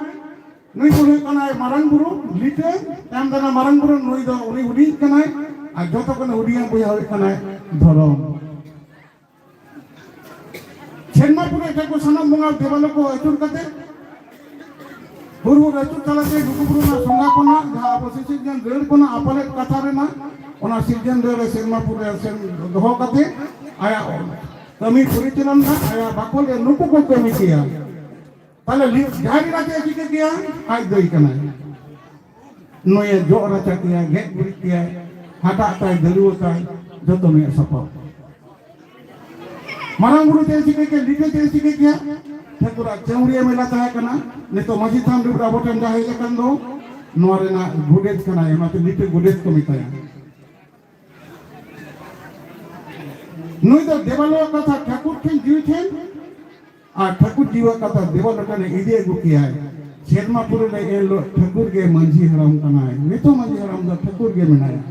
নুই পুরুষ কানায় মারাং বুরু লিতে এম দানা মারাং বুরু নুই দো উনি উডি কানায় আর যত কোনা উডিয়া বয়া হই কানায় ধরম সেনমাপুরে ঠাকুর সানাম বঙ্গা দেবালোক এচুর কাতে হুরহুর এচুর তালাতে ঢুকুপুরু না সঙ্গা কোনা যাহা আবো সিজন রেল কোনা আপালেট কথা রে না ওনা সিজন রে সেনমাপুরে সেন দহ কাতে আয়া কমি পরিচালন না আয়া বাকলে নুকু কো কমি কিয়া তাহলে যাহারি রাতে চিকে কিয়া আই দই কানা নয়ে জোরা চাকিয়া গেট বুড়ি কিয়া হাটা তাই দলুও তাই যত নয়ে সাপা মারাং বুরু তে চিকে কে লিটে তে চিকে কিয়া ঠাকুরা চেউড়িয়া মেলা তাহে কানা নিতো মাঝি থাম রুবরা বটেন যাহে কান দো নোরে না গুডেজ কানা এমাতে লিটে গুডেজ কো মিতায়া নুই তো দেবালো কথা ঠাকুর ঠেন জিউ ঠেন আর ঠাকুর জিওয়া কথা দেবালো কানে ইদে গুকিয়া সেরমাপুর রে এলো ঠাকুর গে মাঝি হারাম কানায় নিতো মাঝি হারাম দো ঠাকুর গে মেনায়া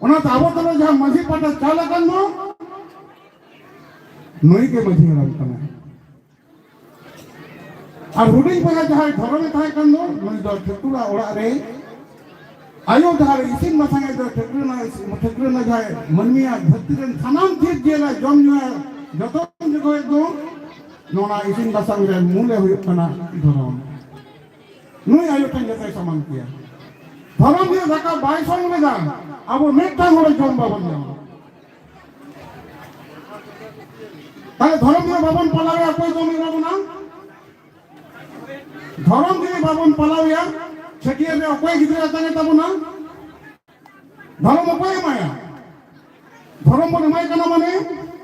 ᱚᱱᱟᱛᱮ ᱟᱵᱚ ᱛᱟᱞᱟ ᱡᱟᱦᱟᱸ ᱢᱟᱹᱡᱷᱤ ᱯᱟᱴᱟ ᱪᱟᱞ ᱟᱠᱟᱱ ᱫᱚ ᱱᱩᱭ ᱜᱮ ᱢᱟᱹᱡᱷᱤ ᱦᱟᱲᱟᱢ ᱠᱟᱱᱟ ᱟᱨ ᱦᱩᱰᱤᱧ ᱵᱚᱭᱦᱟ ᱡᱟᱦᱟᱸᱭ ᱫᱷᱚᱨᱚᱢᱮ ᱛᱟᱦᱮᱸ ᱠᱟᱱ ᱫᱚ ᱱᱩᱭ ᱫᱚ ᱴᱷᱟᱹᱠᱩᱨᱟ ᱚᱲᱟᱜ ᱨᱮ आयो जहाँ इसिन मसांगे जो ठकुरना जाए मनमिया धरती रे सामान चीज जेला जम जुए जतो जगह दो नोना इसिन मसांग रे मूले हुई कना धरम नुई आयो टन जते सामान किया धरम दिए जाका 22 में जान अब मेटा होरे जम बाबन जाओ ताले धरम दिए बाबन पलावे कोई जमी बाबू ना धरम दिए बाबन पलावे छटिया में कोई गिदरा ताने तब ना धर्म कोई माया धर्म बन माय कना माने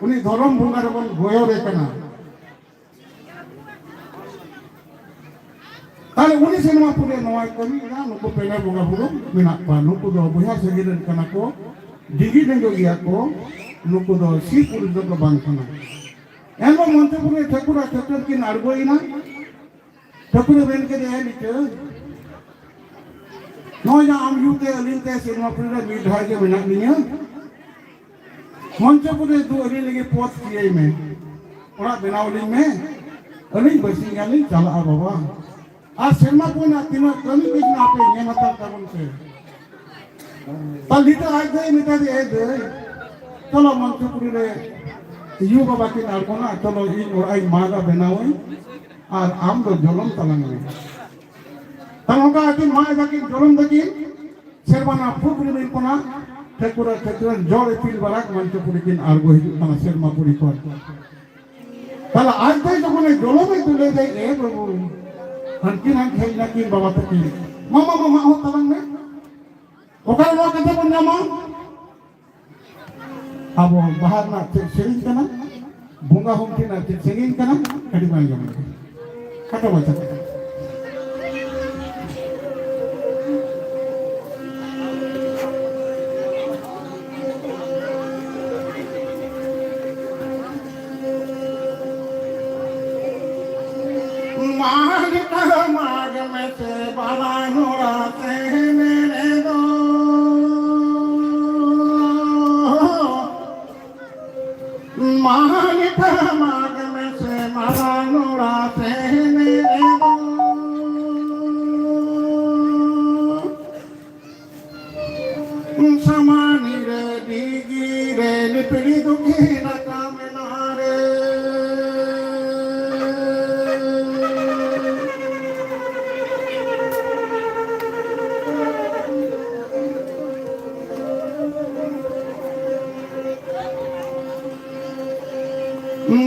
उनी धर्म बुंगा रे बन गोयो रे कना ताले उनी सेनमा पुरे नवा कमी ना नुको पेना बुंगा बुरो मिना पा नुको दो बुया सगिरन कना को डिगी देंगो गिया को नुको दो सी पुर दो को बांग कना एनो मंत्र पुरे ठकुरा ठकुर की नारगोइना ठकुर बेन के दे निके नोया आम यूते अलिंते सिनेमा पुरे मिठाई के बिना निया मंच पुरे दो अली लगे पोस्ट किए में ओरा बनावली में अली बसी गाली चला बाबा आ सिनेमा पुना तीनों कमी के ना पे ये मत तबन से तलिता आज दे मिटा दे दे चलो मंच पुरे यू बाबा की नार कोना चलो इन और आई मागा बनावे और आम दो जलम तलंग में तमोगा की माय बाकी जोरम दकी शेरबाना फुकरी में कोना ठकुरा ठकुरा जोर पिल बराक मंच पुरी किन आरगो हिजु तना शेरमा पुरी को तला आज दे जखने जोलो में तुले दे ए प्रभु हनकिन हन खेलना की बाबा तकी मामा मामा हो तलंग में ओकर वा कते बन जामा अब बाहर ना सेरिंग कना बुंगा होमती ना सेरिंग कना कडी बांग जामा कटा बचा माग में से बाबा नोरा से मेरे दो मालिक माग में से बाबा नोरा से मेरे दो समानी रे दीगी रे लिपड़ी दुखी न काम नारे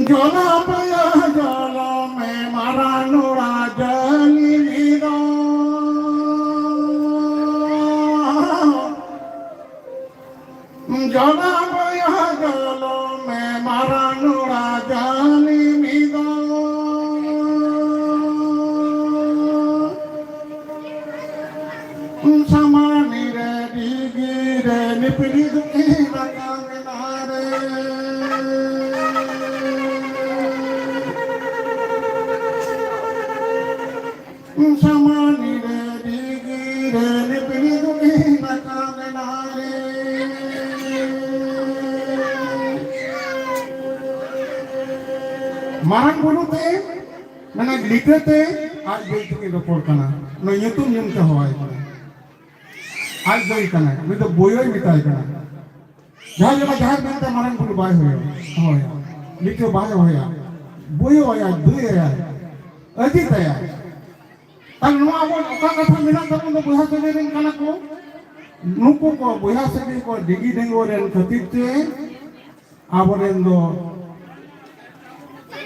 जोला पया जोला में मारा नोरा जली दो जोला पया जोला में मारा नोरा जली दो समानी रे दीगी रे निपड़ी दुखी लगा नारे समानी रे दीगी रे निपड़ी दुखी लगा नारे मारन बोलते मैंने लिखते आज बेच के रिपोर्ट करना मैं ये तुम नियम का हवाई करना आज दई करना मैं तो बोयो ही मिटाई करना जहाँ जहाँ बेचते मारन बोल बाय होया लिखो बाय होया बोयो होया दुई होया अधिक होया तब नुआ वो ओका कथा मिला तब तो बुहा से रेन कना को नुको को बुहा से को डिगी डेंगो रेन खतिते आबरेन दो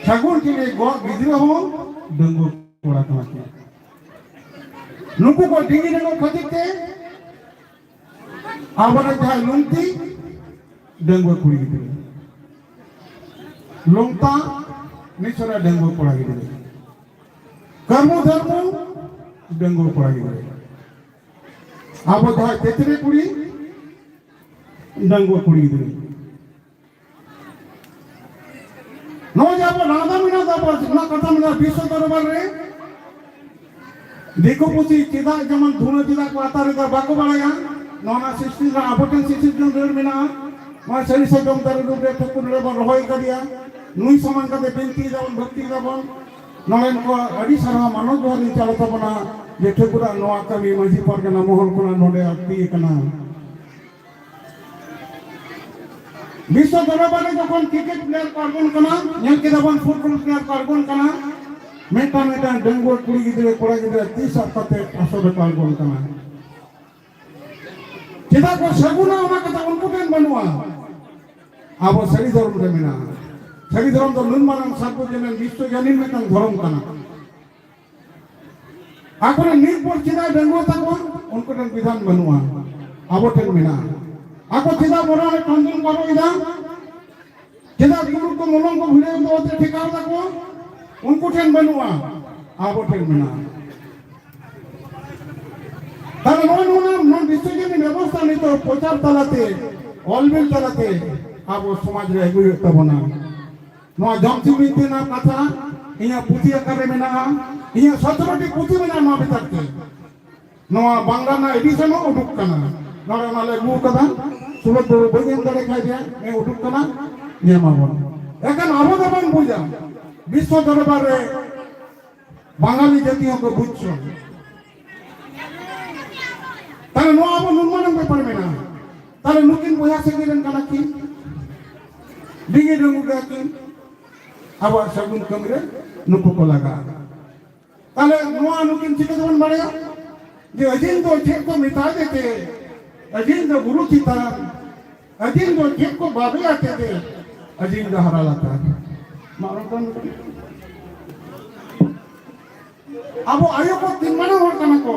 छगुर के लिए गो गिदरे हो डेंगो कोड़ा कमा के नुको को डिगी डेंगो खतिते आबरे जहा लुंती डेंगो कुड़ी गिदरे लुंता निचरा डेंगो कोड़ा गिदरे कर्म धर्म डेंगो पड़ा गया अब जहाँ तेतरे कुड़ी डेंगो कुड़ी दे नो जाबो राधा मिना जाबो ना कथा मिना विश्व दरबार रे देखो पुसी चिदा जमन धुनो चिदा को आता रे बाको बाड़ाया nona sistem ra aboten sistem rer mena ma sari sajom dar rubre Thakur रे bon rohoi kadiya nui saman kate binti dabon bhakti dabon nolen ko adi sara mano johani chala tabona je Thakur noa kami maji pargana mohol kona node akti kana বিশ্ব দরবারে যখন cricket player পারবন কানা ñel ke dabon football player পারবন কানা meta meta dengo kuri gidre kora gidre 30 apate asore পারবন কানা kita ko saguna ona kata unkuken banua abo sari dhorom re mena sari dhorom do nun manam sabbo jenen bisho janin metan dhorom kana akore nirpor chida dengo takbo unkuken bidhan banua abo ten mena ako chida borane tandun karo ida chida guru ko molong ko bhile do ote thikar takbo unkuken banua abo ten mena তাহলে non বিশ্বজনী ব্যবস্থা নিত প্রচার তালাতে অলবিল তালাতে আবো সমাজ রে এগুই তবনা নোয়া জমতি মিতে না কথা ইয়া পুঁথি আকারে মেনা ইয়া 17টি পুঁথি মেনা নোয়া বিতারতে নোয়া বাংলা না এডিশন উডুক কানা নরে মালে গু কথা সুবত বইদেন দরে খাই দিয়া এ উডুক কানা নিয়ে মাবন এখন আবদাবান বুঝা বিশ্ব দরবারে বাঙালি জাতীয়কে বুঝছো তাহলে নো আবো নুনমানং পারবে না তাহলে নুকিন বয়া সেগিরেন কানা কি ডিঙে ডঙ্গু গাকি আবার সাগুন কমরে নুকু কো লাগা তাহলে নোয়া নুকিন চিকে দেবন বাড়ে যে অজিন তো চেক को मिटा देते अजीन तो गुरु थी तरह अजीन तो चेक को बाबे आते थे अजीन का हरा लाता मारो कौन अब आयो को तीन मना और कना को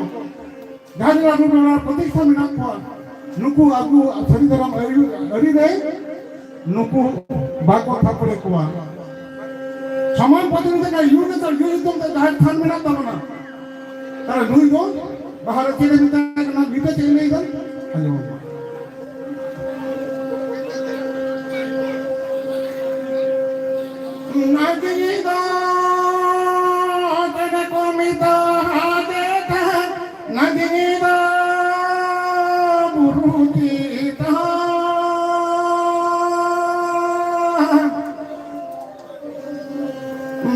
Gajra Nuna Pratishtha Minakwa Nuku Agu Saridaram Aride Nuku Bako Thapure Kwa Saman Patin Ka Unit or Unitum the Dad Than Minatana Tara Nuigo Bahara Chile Mitana Vita Chile Hello Nagida Tanakomita Nagida Burukita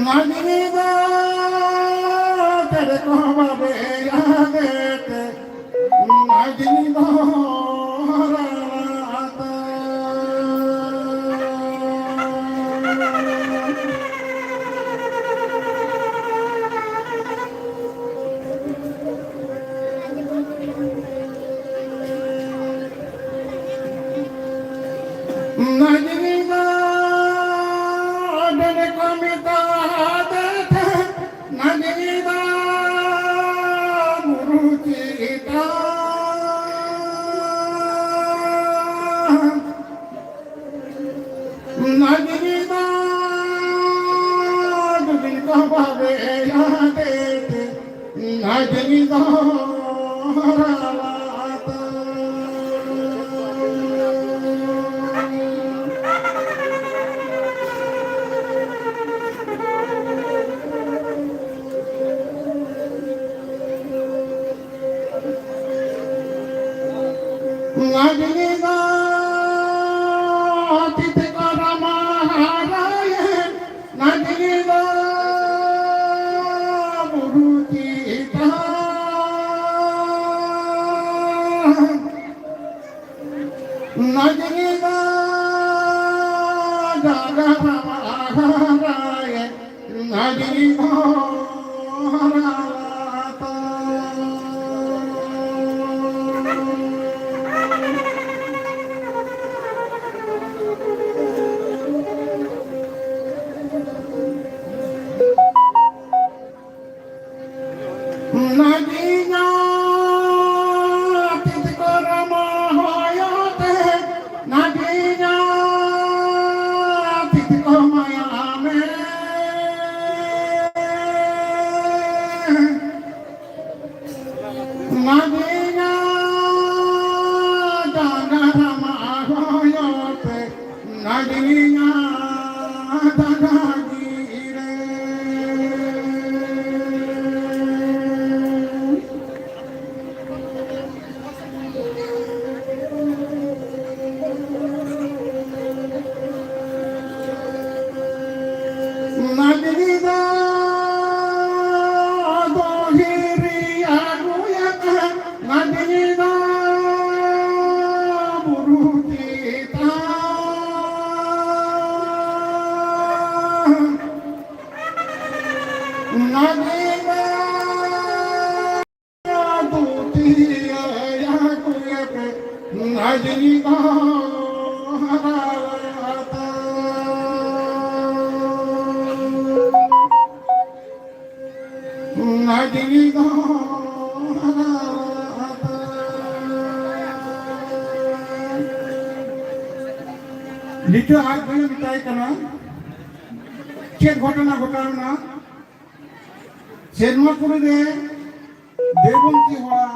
Nagida Terekoma Beyagete Nagida Rata Nagida Terekomita Nagida Burukita Nagida Dubika Babe Yadete Nagida Ralata Nagida Titikara Maharaya Nagida Burukita Nagida Jagara Maharaya Nagida Ralata Nagina Titikara Mahayate Nagina Titikara Mayame Najini ko Najini ko Licho aaj bhai mitai kana chet ghotona ghotal na Shermapuri re Devonti hora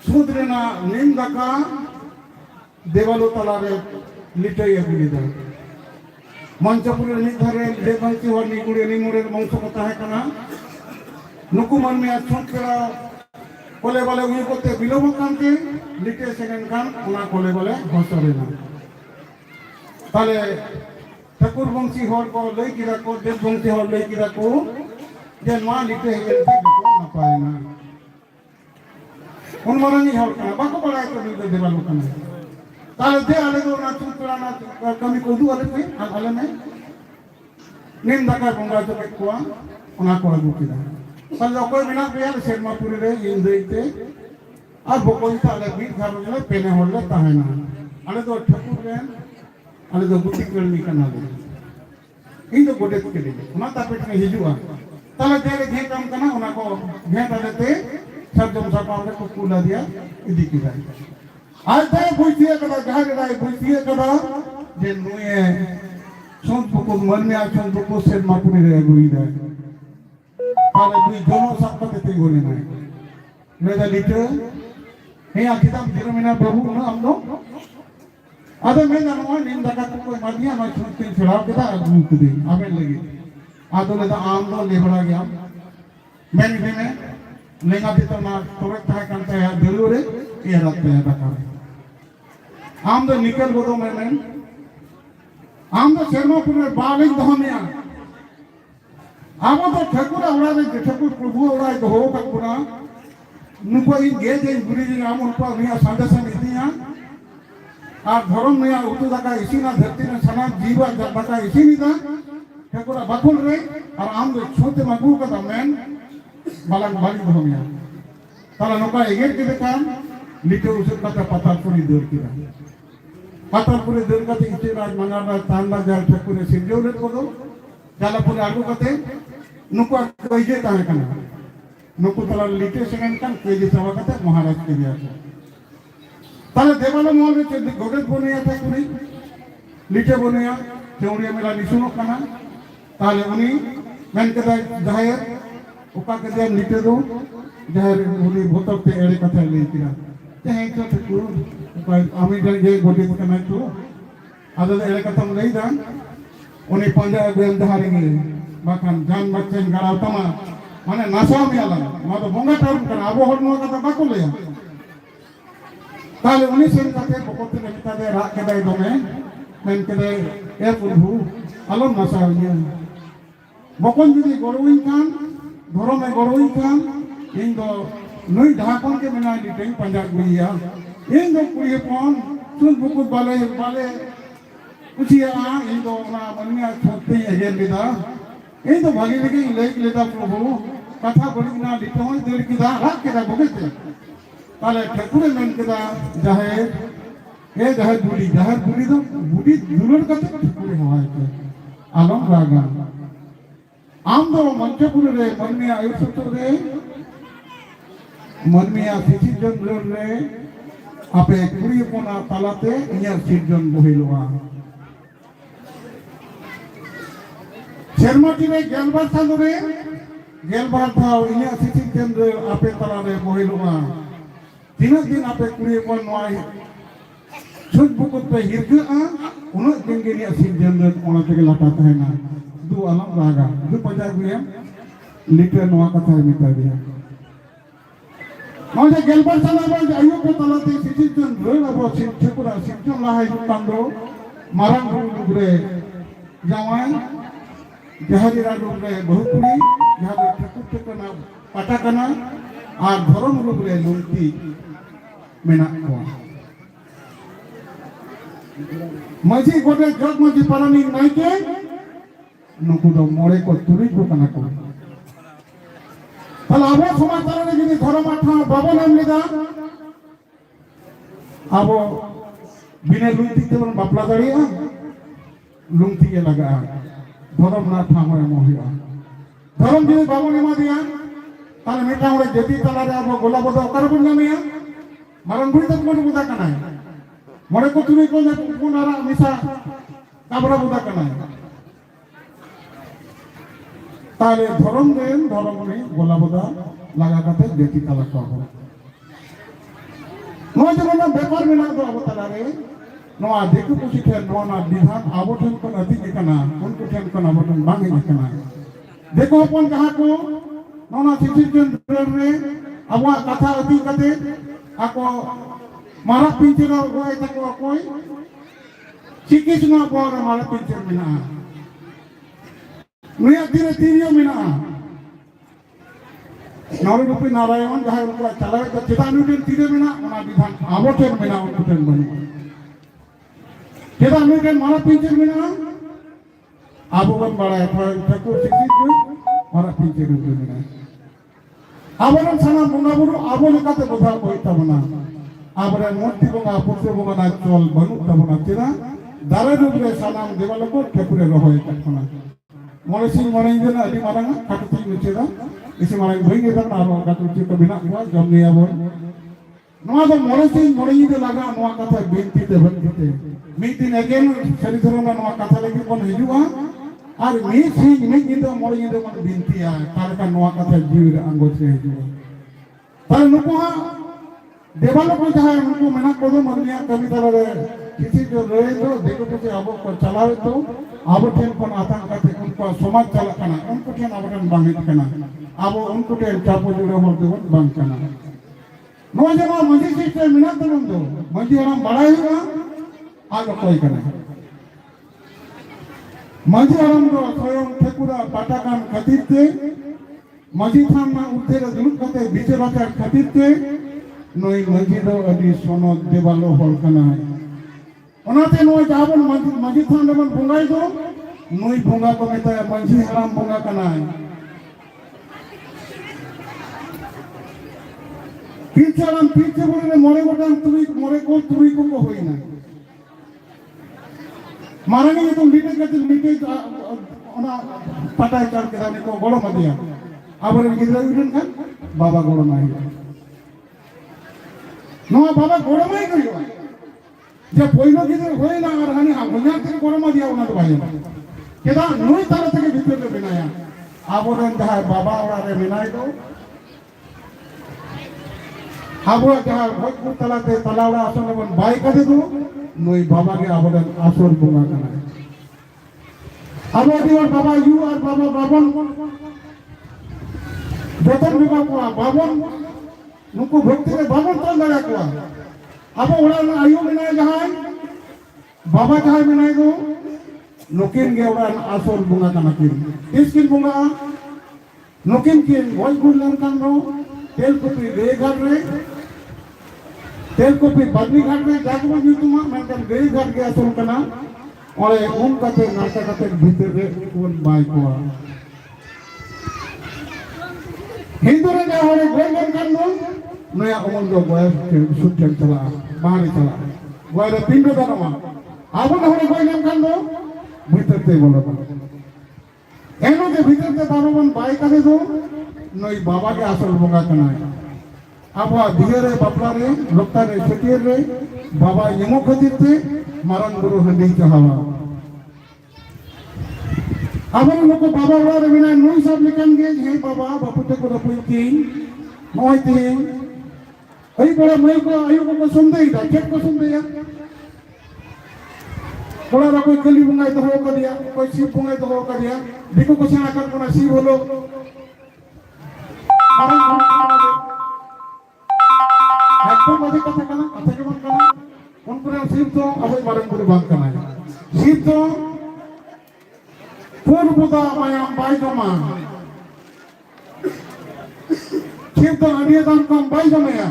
Sudre na Nindaka Devalo talare litai agulida Manchapuri nidhare Devonti hora nikure nimure bangso ko tahe kana Nuku manme achhok kera kole bale ui kote bilobo kanke litai second kan una kole bale hosare na তাহলে ঠাকুর বংশী হওয়ার পর লই কিরা কো দেব বংশী হওয়ার লই কিরা কো যে মা লিখে গেল না পায় না কোন মারানি হওয়ার কারণে বাকো বড়াই করে দিতে দেবা লোক না তাহলে দে আলে তো না চুতরা না কমি কদু আলে তে আলে না নিম দাকা বঙ্গা তো কোয়া ওনা কোয়া গুকিরা তাহলে অকয় বিনা পেয়ার শেরমাপুরি রে ইন্দ্রইতে আর বকই তাহলে বিট খাবো গেলে পেনে হলে তাহে না আলে তো ঠাকুর রে আলে তো গুটি করমি কানা দে ᱤᱧ ᱫᱚ ᱜᱚᱰᱮᱛ ᱠᱮᱫᱤᱧ ᱚᱱᱟ ᱛᱟᱯᱮᱴ ᱨᱮ ᱦᱤᱡᱩᱜᱼᱟ ᱛᱟᱦᱞᱮ ᱫᱮᱨᱮ ᱜᱷᱮᱸᱴᱟᱢ ᱠᱟᱱᱟ ᱚᱱᱟ ᱠᱚ ᱜᱷᱮᱸᱴ ᱟᱫᱮᱛᱮ ᱥᱟᱨᱡᱚᱢ ᱥᱟᱠᱟᱢ ᱨᱮ ᱠᱚ ᱠᱩᱞ ᱟᱫᱮᱭᱟ ᱤᱫᱤ ᱠᱮᱫᱟᱭ ᱟᱡ ᱫᱚᱭ ᱵᱩᱡᱽ ᱛᱤᱭᱟᱹᱜ ᱠᱟᱫᱟ ᱡᱟᱦᱟᱸ ᱨᱮᱭ ᱵᱩᱡᱽ ᱛᱤᱭᱟᱹᱜ ᱠᱟᱫᱟ ᱡᱮ ᱱᱩᱭᱮ ᱥᱚᱱᱛᱯᱩᱠᱩᱨ ᱢᱟᱹᱱᱢᱤᱭᱟ ᱥᱚᱱᱛᱯᱩᱠᱩᱨ ᱥᱮᱨᱢᱟᱯᱩᱨᱤ ᱨᱮ ᱟᱹᱜᱩᱭᱮᱫᱟᱭ ᱛᱟᱦᱞᱮ ᱱᱩᱭ ᱡᱚᱱᱚ ᱥᱟᱵ ᱠᱟᱛᱮ ᱛᱤᱸᱜᱩ ᱞᱮᱱᱟᱭ ᱞᱟᱹᱭᱫᱟ ᱞᱤᱴᱟᱹ ᱦᱮᱸ ᱟᱹᱠᱤᱛᱟᱢ ᱫᱤᱨᱚᱢᱮᱱᱟ ᱵᱟᱹᱵᱩ ᱩᱱᱟᱹᱜ ᱟᱢ ᱫᱚ Ada mena noy nin daga ko madiya ma chuntin chharaw keda agu kedi aben lagi ado leda am do lebra gya men bene lenga dito na torek tha kan ta ya delure ye ratte ya daga am do nikel godo men am do Shermapur re balin dhamiya abo do Thakur awra re ঠাকুর প্রভু awra do ho ka pura nuko in ge de guri ji am unpa niya sandesan idiya আর ধরম নিয়া উতু দাকা ইসিনা ধরতি না সানা জীবা দাকা ইসিনিদা ঠাকুরা বাকুল রে আর আম দো ছোতে মাগু কাদা main বালাং বালি ধমিয়া তালা নকা এগের কে দেখান লিটে উসুর কাটা পাতালপুরি দূর কিরা পাতালপুরি দূর কাতে ইতে রাজ মানারা তান্ডা জাল ঠাকুরে সিজৌলে কোদো জালাপুরে আগু কাতে নুকু কইজে তাহে কানা নুকু তালা লিটে সেকেন্ড কান কইজে চাওয়া কাতে মহারাজ কে দিয়া তাহলে দেবালো মহলে গোগেত বনিয়া থাকুনি লিটে বনিয়া চেউড়িয়া মেলা নিশুনো কানা তাহলে উনি মেন কেদায় জাহের ওকা কেদায় লিটে দো জাহের উনি ভোতরতে এড়ে কথা লই কিনা হ্যাঁ তো ঠাকুর আমি যে গোগেত কানা তো আদা এড়ে কথা লই দান উনি পাঞ্জা গোয়েম ধারে গিয়ে বাকান জান বাচ্চেন গাড়াও তামা মানে নাসাও মিয়ালা মা তো বঙ্গা টাউন কানা আবো হরমো কথা বাকো লইয়া তাহলে উনি সেন কাছে বকতে নেতাদে রাগ কেদাই দমে মেন কেদাই এ প্রভু আলম নাসা হইয়া বকন যদি গড়উইন কান ধরমে গড়উইন কান ইন দো নই ঢাকন কে মেনাই লিটেই পাঞ্জাব গুইয়া ইন দো কুড়ি পন চুন বুকুত বালে বালে উচিয়া ইন দো না মনিয়া ছতে এজেন লিদা ইন দো ভাগি লাগি লেক লিদা প্রভু কথা বলি না লিটন দের কিদা রাগ কেদা বকতে তাহলে ঠাকুরে মেন কেদা জাহের এ জাহের বুড়ি তো বুড়ি দুলোর কাছে ঠাকুরে হয় আলম রাগা আম দো মঞ্চপুরে রে মনমিয়া আয়ুষত্র রে মনমিয়া শিশিরচন্দ্র রে আপে কুড়ি পোনা তালাতে ইয়া সিরজন বহিলওয়া শর্মাটি রে গেলবার সাদরে গেলবার থাও ইয়া শিশিরচন্দ্র আপে তালারে বহিলওয়া तीनों दिन आपे कुड़ी पन नोय छुट बुकुत पे हिरगा उनो दिन के लिए सिरजन ओना ते लाटाता है ना दु आलम रागा दु पंजा गुया लिटे नोआ कथा मिटा दिया माने गेलबर साला बा आयु को तलाते सिरजन रोय अब सिरजपुरा सिरजन लाहाय कांदो मारां गुरे जावाय जहारी राडुरे बहुकुड़ी जहां ठाकुर टेकना पाटाकना আর ধরম রূপে লুঙ্কি মেনা কোয়া মাঝি গোটে জগ মাঝি পারানি নাইকে নুকু দো মোড়ে কো তুরি কো কানা কো তাহলে আবো সমাজ তারে যদি ধর্ম আঠা বাবা নাম লিদা अब बिना लुंगती तेमन बापला दाड़िया लुंगती के लगा धर्म ना ठाम मोहिया धर्म जो बाबू एमा दिया ताले मेटा ओरे जति तलारे अब गोला बदा ओकर बन जामिया मारन बुई तक कोन बुदा कनाय मरे को तुमी को पुनारा मिसा काबरा बुदा कनाय ताले धर्म ने गोला बदा लगा काते जति तला को नो जमना व्यापार में ना दो अब तलारे नोआ देखो कुछ थे नोना विधान आबो ठन को अति कना उनको ठन को आबो ठन बांगे कना देखो अपन कहा को नोना सिटीजन रे अब कथा अति कते आको मारा पिंचर होय तको कोई चिकित्सा पर मारा पिंचर मिना नुया धीरे धीरे मिना नवरूपी नारायण जहां उनको चला तो चेतानु दिन तीरे मिना ओना विधान आबो ठन मिना उनको ठन बनी चेतानु दिन मारा पिंचर मिना आबो बन बड़ा है ठाकुर चिकित्सा मारा पिंचर मिना आबरन साना बंगा बुरु आबो लेकाते बोधा होई तबना आबरन मूर्ति बंगा पुत्र बंगा ना चल बनु तबना तेरा दारे रुबरे सानाम देवाल को ठेकुरे रहोय तखना मोले सिंह मोने इंदना अदि मारंगा काटुति मिचेदा इसे मारंग भइगे तक आरो काटुति को बिना हुआ जमनी आबो नोआ तो मोले सिंह मोने इंदे लगा नोआ कथा बिनती ते बनते मीटिन अगेन सरी धरना नोआ कथा लगी कोन हिजुआ और मी सिंह मी इंदो मोले इंदो मन बिनतिया कारका नोआ कथा जीव अंगो से हिजुआ पर नुको देवाल को जहां उनको मना कोदो मनिया कमी तरह किसी जो रहे तो देखो तो अब को चलावे तो अब ठेन कोन आतंक करते उनको समाज चला कना उनको ठेन अब ठेन बांगित कना अब उनको ठेन चापो जुड़े हो तो बांग कना नो जमा मजी सिस्टम मिना तो दो मजी हम बड़ाई हुआ आगे कोई कना मजी हम तो स्वयं ठेकुरा पाटाकान खतीते मजी थान ना उठे दुलुक कते बिचराता खतीते नई मजी दो अभी सोनो देवालो होल कना ओनाते नोय जाबन मजी थान देवन बंगाई दो नई बंगा को मेता मजी हराम बंगा कना पीछाराम पीछे बोले मोरे गोटान तुरी मोरे को होई ना मारेंगे तो मीटे ओना पटाई कर के दाने को गोलो मदिया आबरे गिदरा उठन का बाबा गोलो नाही नोआ बाबा गोलो माई करियो जे पहिलो गिदर होय ना और हानि आगुना के गोलो मदिया ओना तो भाई केदा नोई तारा থেকে ভিতরে বিনায়া आबरे जहां बाबा ओरा रे बिनाई दो आबो जहां भोजपुर तलाते तलावड़ा आसन बन बाई कर दो नई बाबा के आबोदन आसर बुंगा कना आबो दिवर बाबा यू और बाबा बाबन जतन बुंगा को बाबन नुको भक्ति रे बाबन तो लगा को आबो ओड़ा आयु बिना जहां बाबा जहां बिना दो नुकिन के ओड़ा आसर बुंगा कना किन इसकिन बुंगा नुकिन के भोजपुर लंकन रो तेल कुपी रे घर रे तेल को फिर बदली घाट में जाके वो यूट्यूब में मैंने गई घाट गया सुन करना और उन कते नाटक कते भीतर रे उन बाई को हिंदू रे जा होरे गोल कर लो नया अमल जो गोय सुचन चला बाहर चला गोय रे पिंडो दानवा आबो होरे गोय कर लो भीतर ते बोलो एनो के भीतर ते दानवन बाई करे दो नई बाबा के आसल बंगा कना आबो दिगे रे बापला रे लोकता रे छटियर रे बाबा यमो खतिर थे मारन गुरु हंडी चाहवा आबो लोको बाबा वा रे बिना नई सब लेकन गे हे बाबा बापुते को रपुती नय थे अई बड़ा मई को आयु को सुनदे दा केट को सुनदे या बड़ा रा कोई कली बुंगाई तो हो कर दिया कोई शिव बुंगाई तो हो कर दिया देखो को सेना कर कोना शिव होलो एकदम मजे कथा के बन करना उनको शिव तो अबे मारन गुरु बांध करना शिव तो पूर्वदा मायाम बाई जमा शिव तो अनियतम कम बाई जमाया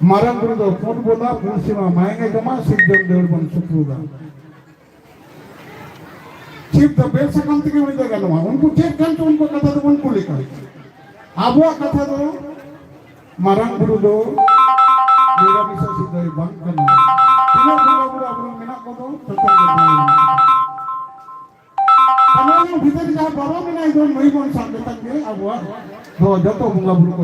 मारन गुरु तो पूर्वदा पूर्णिमा मायंगे जमा शिव जम देवर बन सुप्रूदा शिव तो बेल सकम के उड़ी गलवा उनको चेक कर तो उनको कथा तो उनको लिखा आबो कथा तो marang buru do mera bisa sidai bang kana tina buru buru abang menak ko do tetap gede kalau yang bhitar jaha baro menai do mai bon sampai tangge abwa do jato bunga buru ko